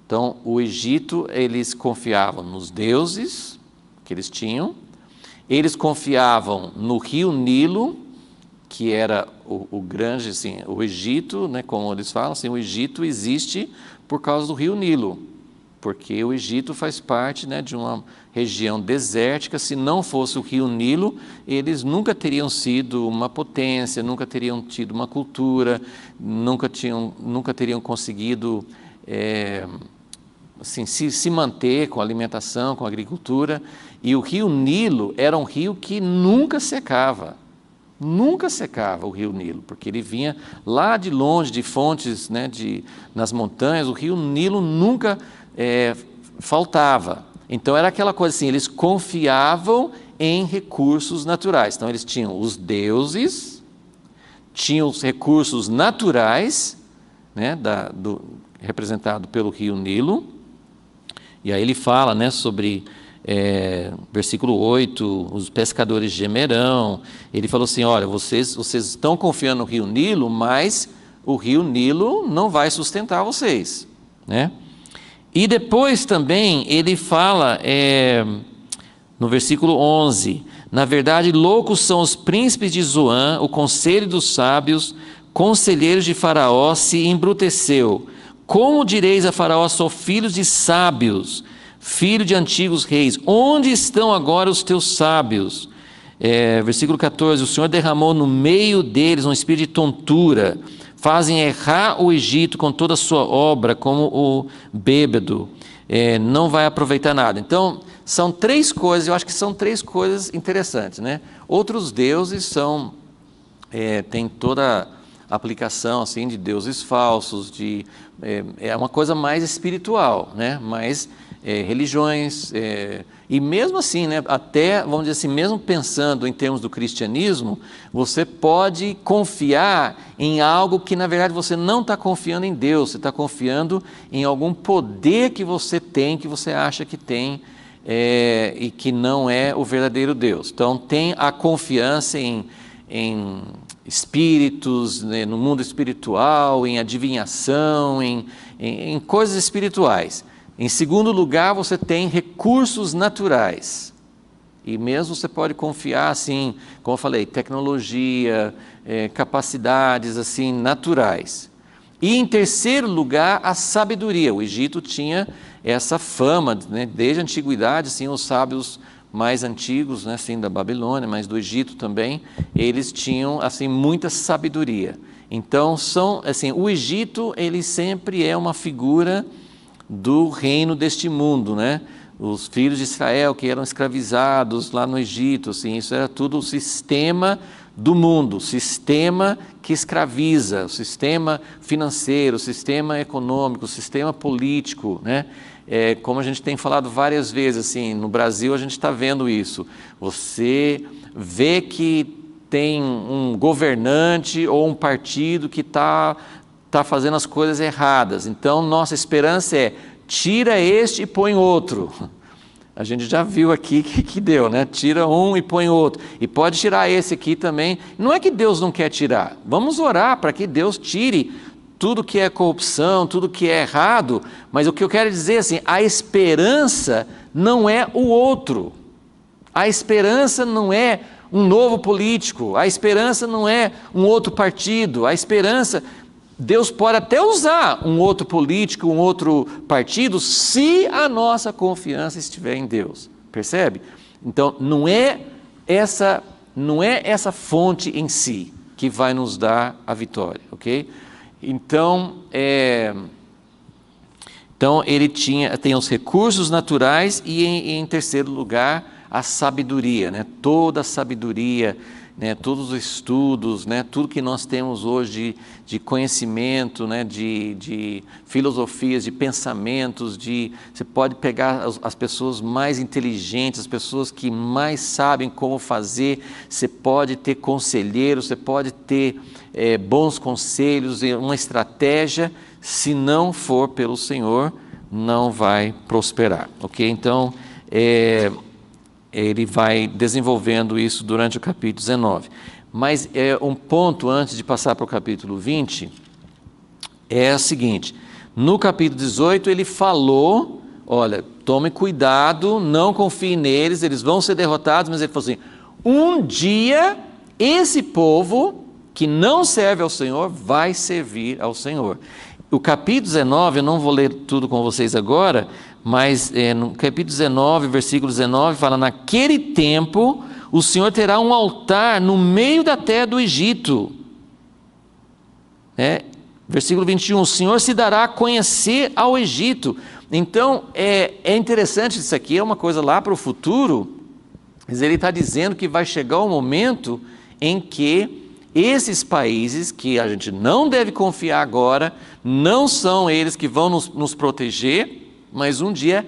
Então, o Egito, eles confiavam nos deuses que eles tinham, eles confiavam no rio Nilo, que era o grande, assim, o Egito, né, como eles falam, assim, o Egito existe por causa do rio Nilo, porque o Egito faz parte, né, de uma região desértica. Se não fosse o rio Nilo, eles nunca teriam sido uma potência, nunca teriam tido uma cultura, nunca teriam conseguido assim, se manter com a alimentação, com a agricultura. E o rio Nilo era um rio que nunca secava o rio Nilo, porque ele vinha lá de longe, de fontes, né, nas montanhas. O rio Nilo nunca faltava. Então era aquela coisa assim, eles confiavam em recursos naturais. Então eles tinham os deuses, tinham os recursos naturais, né, representado pelo rio Nilo. E aí ele fala, né, sobre, versículo 8, os pescadores gemerão. Ele falou assim, olha, vocês estão confiando no rio Nilo, mas o rio Nilo não vai sustentar vocês, né? E depois também ele fala, no versículo 11, na verdade loucos são os príncipes de Zoan, o conselho dos sábios, conselheiros de Faraó se embruteceu. Como direis a Faraó, sou filhos de sábios, filho de antigos reis, onde estão agora os teus sábios? Versículo 14, o Senhor derramou no meio deles um espírito de tontura, fazem errar o Egito com toda a sua obra, como o bêbado, não vai aproveitar nada. Então, são três coisas, eu acho que são três coisas interessantes, né? Outros deuses tem toda a aplicação assim, de deuses falsos, é uma coisa mais espiritual, né? Mais religiões, e mesmo assim, né, até, vamos dizer assim, mesmo pensando em termos do cristianismo, você pode confiar em algo que na verdade você não está confiando em Deus, você está confiando em algum poder que você tem, que você acha que tem, e que não é o verdadeiro Deus. Então tem a confiança em espíritos, né, no mundo espiritual, em adivinhação, em coisas espirituais. Em segundo lugar, você tem recursos naturais. E mesmo você pode confiar, assim, como eu falei, tecnologia, capacidades assim naturais. E em terceiro lugar, a sabedoria. O Egito tinha essa fama, né, desde a antiguidade, assim, os sábios mais antigos, né, assim, da Babilônia, mas do Egito também, eles tinham assim muita sabedoria. Então o Egito, ele sempre é uma figura do reino deste mundo, né? Os filhos de Israel que eram escravizados lá no Egito, assim, isso era tudo o sistema do mundo, o sistema que escraviza, o sistema financeiro, o sistema econômico, o sistema político, né? Como a gente tem falado várias vezes, assim, no Brasil a gente está vendo isso. Você vê que tem um governante ou um partido que está fazendo as coisas erradas. Então, nossa esperança é, tira este e põe outro. A gente já viu aqui que deu, né? Tira um e põe outro. E pode tirar esse aqui também. Não é que Deus não quer tirar. Vamos orar para que Deus tire tudo que é corrupção, tudo que é errado. Mas o que eu quero dizer assim, a esperança não é o outro. A esperança não é um novo político. A esperança não é um outro partido. A esperança... Deus pode até usar um outro político, um outro partido, se a nossa confiança estiver em Deus, percebe? Então, não é essa fonte em si que vai nos dar a vitória, ok? Então ele tem os recursos naturais e em terceiro lugar, a sabedoria, né? Toda a sabedoria, né, todos os estudos, né, tudo que nós temos hoje de conhecimento, né, de filosofias, de pensamentos, você pode pegar as pessoas mais inteligentes, as pessoas que mais sabem como fazer, você pode ter conselheiros, você pode ter bons conselhos, uma estratégia, se não for pelo Senhor, não vai prosperar, ok? Então, ele vai desenvolvendo isso durante o capítulo 19. Mas um ponto antes de passar para o capítulo 20, é o seguinte, no capítulo 18 ele falou, olha, tome cuidado, não confie neles, eles vão ser derrotados, mas ele falou assim, um dia esse povo que não serve ao Senhor vai servir ao Senhor. O capítulo 19, eu não vou ler tudo com vocês agora, mas no capítulo 19, versículo 19, fala, naquele tempo o Senhor terá um altar no meio da terra do Egito. Versículo 21, o Senhor se dará a conhecer ao Egito. Então, é interessante isso aqui, é uma coisa lá para o futuro, mas ele está dizendo que vai chegar um momento em que esses países, que a gente não deve confiar agora, não são eles que vão nos proteger, mas um dia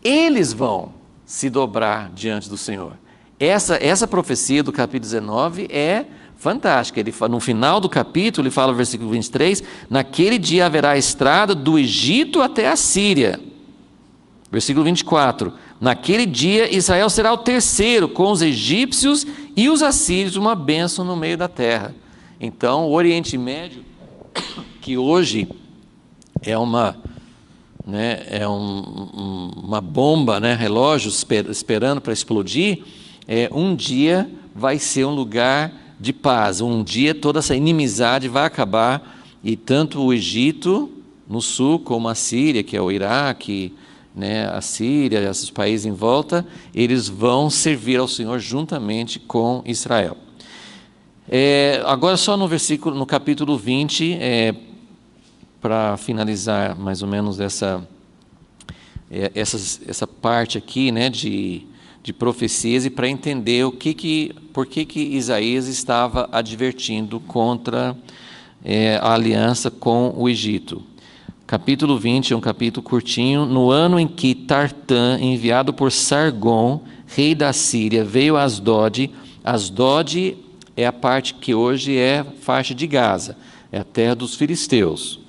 eles vão se dobrar diante do Senhor. Essa profecia do capítulo 19 é fantástica. No final do capítulo, ele fala no versículo 23, naquele dia haverá estrada do Egito até a Síria. Versículo 24, naquele dia Israel será o terceiro, com os egípcios e os assírios, uma bênção no meio da terra. Então, o Oriente Médio, que hoje é uma né, uma bomba, né, relógio esperando para explodir, um dia vai ser um lugar de paz, um dia toda essa inimizade vai acabar, e tanto o Egito no sul, como a Síria, que é o Iraque, né, a Síria, esses países em volta, eles vão servir ao Senhor juntamente com Israel. Agora só no capítulo 20, para finalizar mais ou menos essa parte aqui, né, de profecias, e para entender por que Isaías estava advertindo contra a aliança com o Egito. Capítulo 20 é um capítulo curtinho. No ano em que Tartã, enviado por Sargon, rei da Síria, veio a Asdod. Asdod é a parte que hoje é faixa de Gaza, é a terra dos filisteus.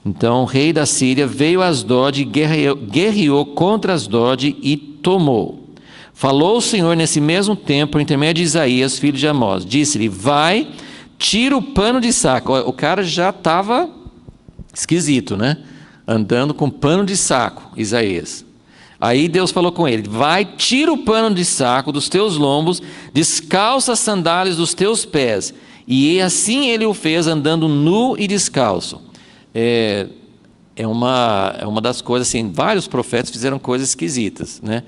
Então, o rei da Síria veio a Asdod e guerreou contra Asdod e tomou. Falou o Senhor nesse mesmo tempo, por intermédio de Isaías, filho de Amós. Disse-lhe: vai, tira o pano de saco. O cara já estava esquisito, né? Andando com pano de saco, Isaías. Aí Deus falou com ele: vai, tira o pano de saco dos teus lombos, descalça as sandálias dos teus pés. E assim ele o fez, andando nu e descalço. É uma das coisas, assim, vários profetas fizeram coisas esquisitas, né?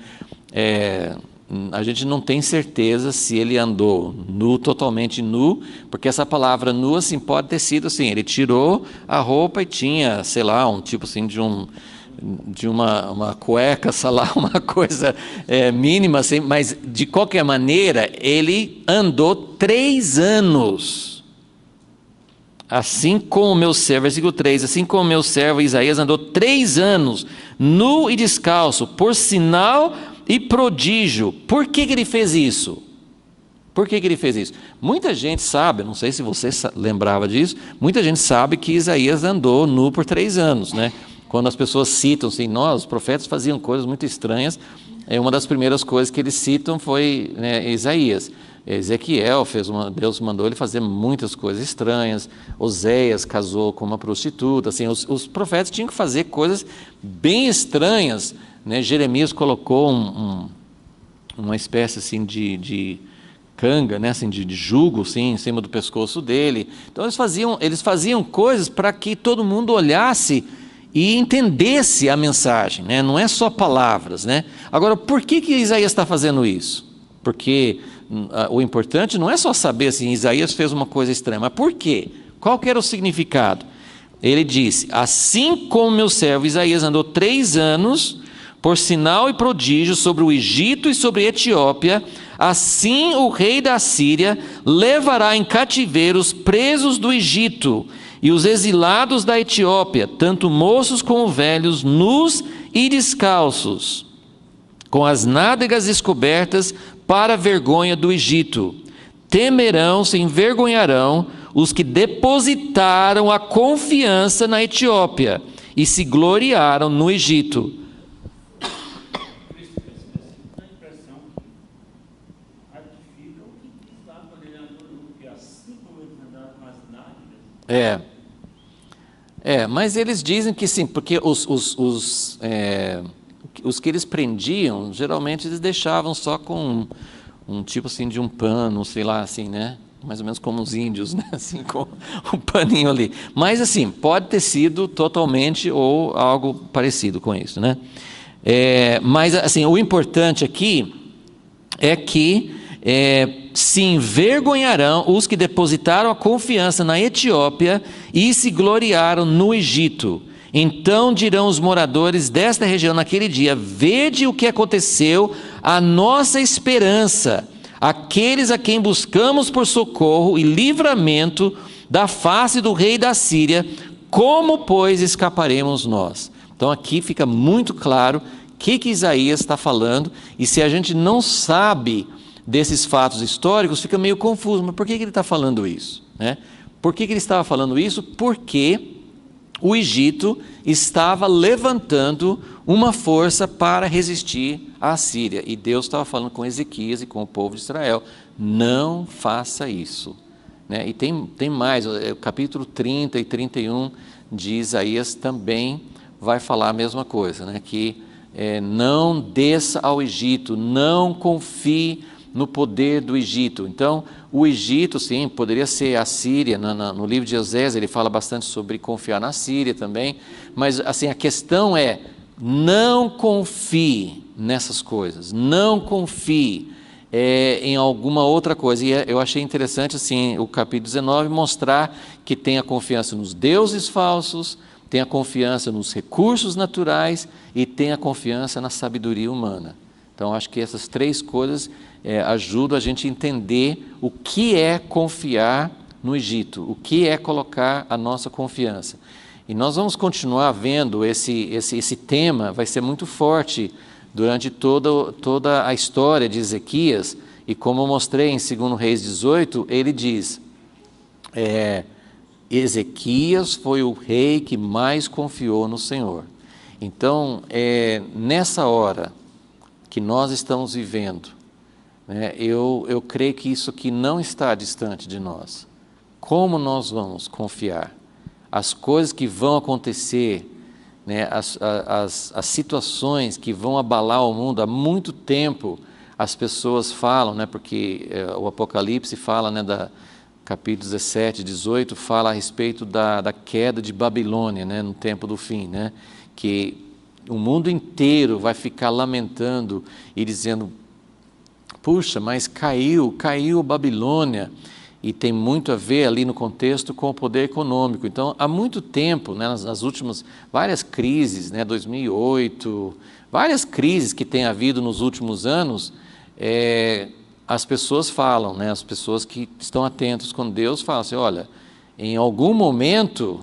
A gente não tem certeza se ele andou nu, totalmente nu, porque essa palavra nu, assim, pode ter sido assim, ele tirou a roupa e tinha, sei lá, um tipo assim de uma cueca, sei lá, uma coisa mínima, assim, mas de qualquer maneira, ele andou 3 anos. Assim como o meu servo, versículo 3, assim como o meu servo Isaías andou 3 anos, nu e descalço, por sinal e prodígio. Por que ele fez isso? Por que ele fez isso? Muita gente sabe, não sei se você lembrava disso, muita gente sabe que Isaías andou nu por 3 anos, né? Quando as pessoas citam assim, os profetas faziam coisas muito estranhas, uma das primeiras coisas que eles citam foi, né, Isaías. Ezequiel Deus mandou ele fazer muitas coisas estranhas. Oséias casou com uma prostituta. Assim, os profetas tinham que fazer coisas bem estranhas, né? Jeremias colocou uma espécie assim de canga, né? Assim, de jugo assim, em cima do pescoço dele. Então eles faziam coisas para que todo mundo olhasse e entendesse a mensagem, né? Não é só palavras, né? Agora, por que Isaías está fazendo isso? Porque o importante não é só saber assim, Isaías fez uma coisa estranha, mas por quê? Qual que era o significado? Ele disse: assim como meu servo Isaías andou 3 anos, por sinal e prodígio sobre o Egito e sobre a Etiópia, assim o rei da Síria levará em cativeiro os presos do Egito e os exilados da Etiópia, tanto moços como velhos, nus e descalços, com as nádegas descobertas, para a vergonha do Egito. Temerão, se envergonharão os que depositaram a confiança na Etiópia e se gloriaram no Egito. Mas eles dizem que sim, porque os que eles prendiam, geralmente eles deixavam só com um tipo assim de um pano, sei lá, assim, né? Mais ou menos como os índios, né? Assim, com um paninho ali. Mas assim, pode ter sido totalmente ou algo parecido com isso, né? Mas assim, o importante aqui é que se envergonharão os que depositaram a confiança na Etiópia e se gloriaram no Egito. Então dirão os moradores desta região naquele dia: vede o que aconteceu à nossa esperança, aqueles a quem buscamos por socorro e livramento da face do rei da Síria, como, pois, escaparemos nós? Então aqui fica muito claro o que Isaías está falando, e se a gente não sabe desses fatos históricos, fica meio confuso. Mas por que ele está falando isso, né? Por que ele estava falando isso? Porque o Egito estava levantando uma força para resistir à Síria. E Deus estava falando com Ezequias e com o povo de Israel: não faça isso, né? E tem mais, o capítulo 30 e 31 de Isaías também vai falar a mesma coisa, né? Que não desça ao Egito, não confie no poder do Egito. Então, o Egito, sim, poderia ser a Síria. No livro de Osés ele fala bastante sobre confiar na Síria também, mas assim, a questão é, não confie nessas coisas, não confie em alguma outra coisa. E eu achei interessante assim, o capítulo 19 mostrar que tem a confiança nos deuses falsos, tem a confiança nos recursos naturais e tem a confiança na sabedoria humana. Então, acho que essas três coisas ajudam a gente a entender o que é confiar no Egito, o que é colocar a nossa confiança. E nós vamos continuar vendo esse tema, vai ser muito forte durante toda a história de Ezequias, e como eu mostrei em 2 Reis 18, ele diz, Ezequias foi o rei que mais confiou no Senhor. Então, nessa hora que nós estamos vivendo, né, eu creio que isso aqui não está distante de nós. Como nós vamos confiar? As coisas que vão acontecer, né, as situações que vão abalar o mundo, há muito tempo as pessoas falam, né, porque o Apocalipse fala, né, capítulo 17, 18, fala a respeito da queda de Babilônia, né, no tempo do fim, né, que o mundo inteiro vai ficar lamentando e dizendo, puxa, mas caiu Babilônia, e tem muito a ver ali no contexto com o poder econômico. Então, há muito tempo, né, nas últimas várias crises, né, 2008, várias crises que tem havido nos últimos anos, as pessoas falam, né, as pessoas que estão atentas com Deus falam assim, olha, em algum momento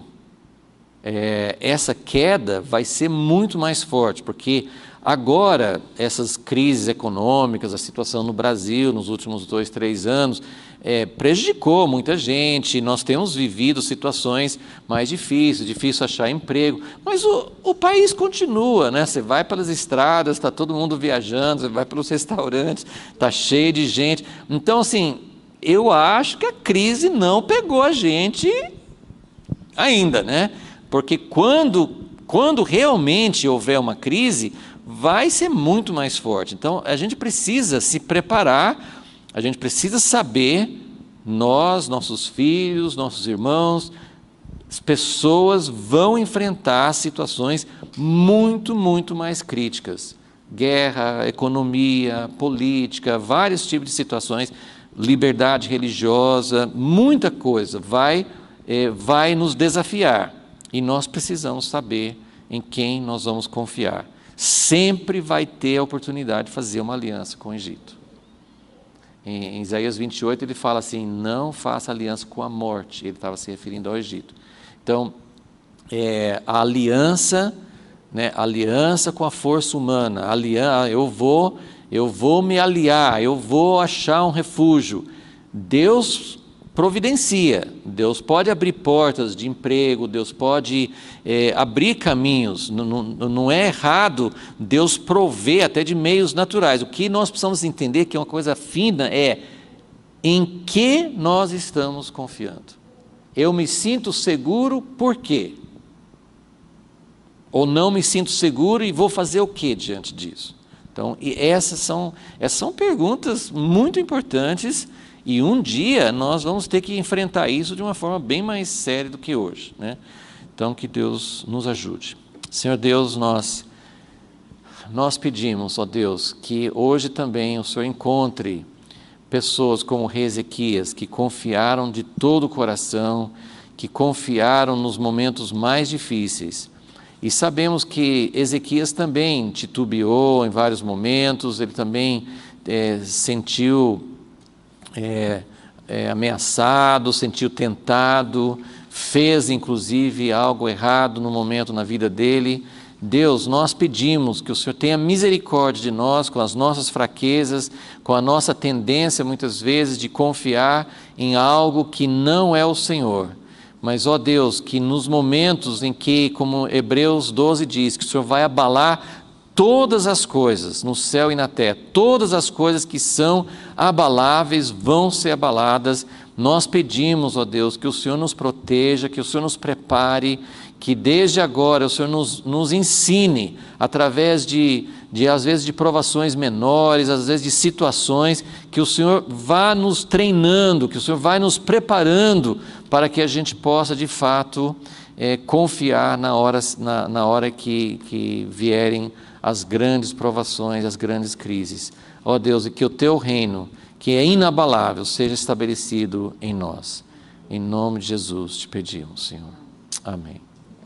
essa queda vai ser muito mais forte, porque agora essas crises econômicas, a situação no Brasil nos últimos 2, 3 anos, prejudicou muita gente, nós temos vivido situações mais difícil achar emprego, mas o país continua, né? Você vai pelas estradas, está todo mundo viajando, você vai pelos restaurantes, está cheio de gente. Então, assim, eu acho que a crise não pegou a gente ainda, né? Porque quando realmente houver uma crise, vai ser muito mais forte. Então, a gente precisa se preparar, a gente precisa saber, nós, nossos filhos, nossos irmãos, as pessoas vão enfrentar situações muito, muito mais críticas. Guerra, economia, política, vários tipos de situações, liberdade religiosa, muita coisa vai nos desafiar. E nós precisamos saber em quem nós vamos confiar. Sempre vai ter a oportunidade de fazer uma aliança com o Egito. Em Isaías 28 ele fala assim, não faça aliança com a morte, ele estava se referindo ao Egito. Então, a aliança, né, aliança com a força humana, eu vou me aliar, eu vou achar um refúgio. Deus providencia, Deus pode abrir portas de emprego, Deus pode abrir caminhos, não é errado Deus prover até de meios naturais. O que nós precisamos entender, que é uma coisa fina, é em que nós estamos confiando. Eu me sinto seguro por quê? Ou não me sinto seguro e vou fazer o quê diante disso? Então, essas são perguntas muito importantes. E um dia nós vamos ter que enfrentar isso de uma forma bem mais séria do que hoje, né? Então, que Deus nos ajude. Senhor Deus, nós pedimos, ó Deus, que hoje também o Senhor encontre pessoas como o rei Ezequias, que confiaram de todo o coração, que confiaram nos momentos mais difíceis. E sabemos que Ezequias também titubeou em vários momentos, ele também sentiu ameaçado, sentiu tentado, fez inclusive algo errado no momento na vida dele. Deus, nós pedimos que o Senhor tenha misericórdia de nós, com as nossas fraquezas, com a nossa tendência muitas vezes de confiar em algo que não é o Senhor. Mas, ó Deus, que nos momentos em que, como Hebreus 12 diz, que o Senhor vai abalar todas as coisas, no céu e na terra, todas as coisas que são abaláveis vão ser abaladas. Nós pedimos, ó Deus, que o Senhor nos proteja, que o Senhor nos prepare, que desde agora o Senhor nos ensine, através às vezes de provações menores, às vezes de situações, que o Senhor vá nos treinando, que o Senhor vai nos preparando para que a gente possa de fato confiar na hora que vierem as grandes provações, as grandes crises. Ó Deus, e que o Teu reino, que é inabalável, seja estabelecido em nós. Em nome de Jesus te pedimos, Senhor. Amém.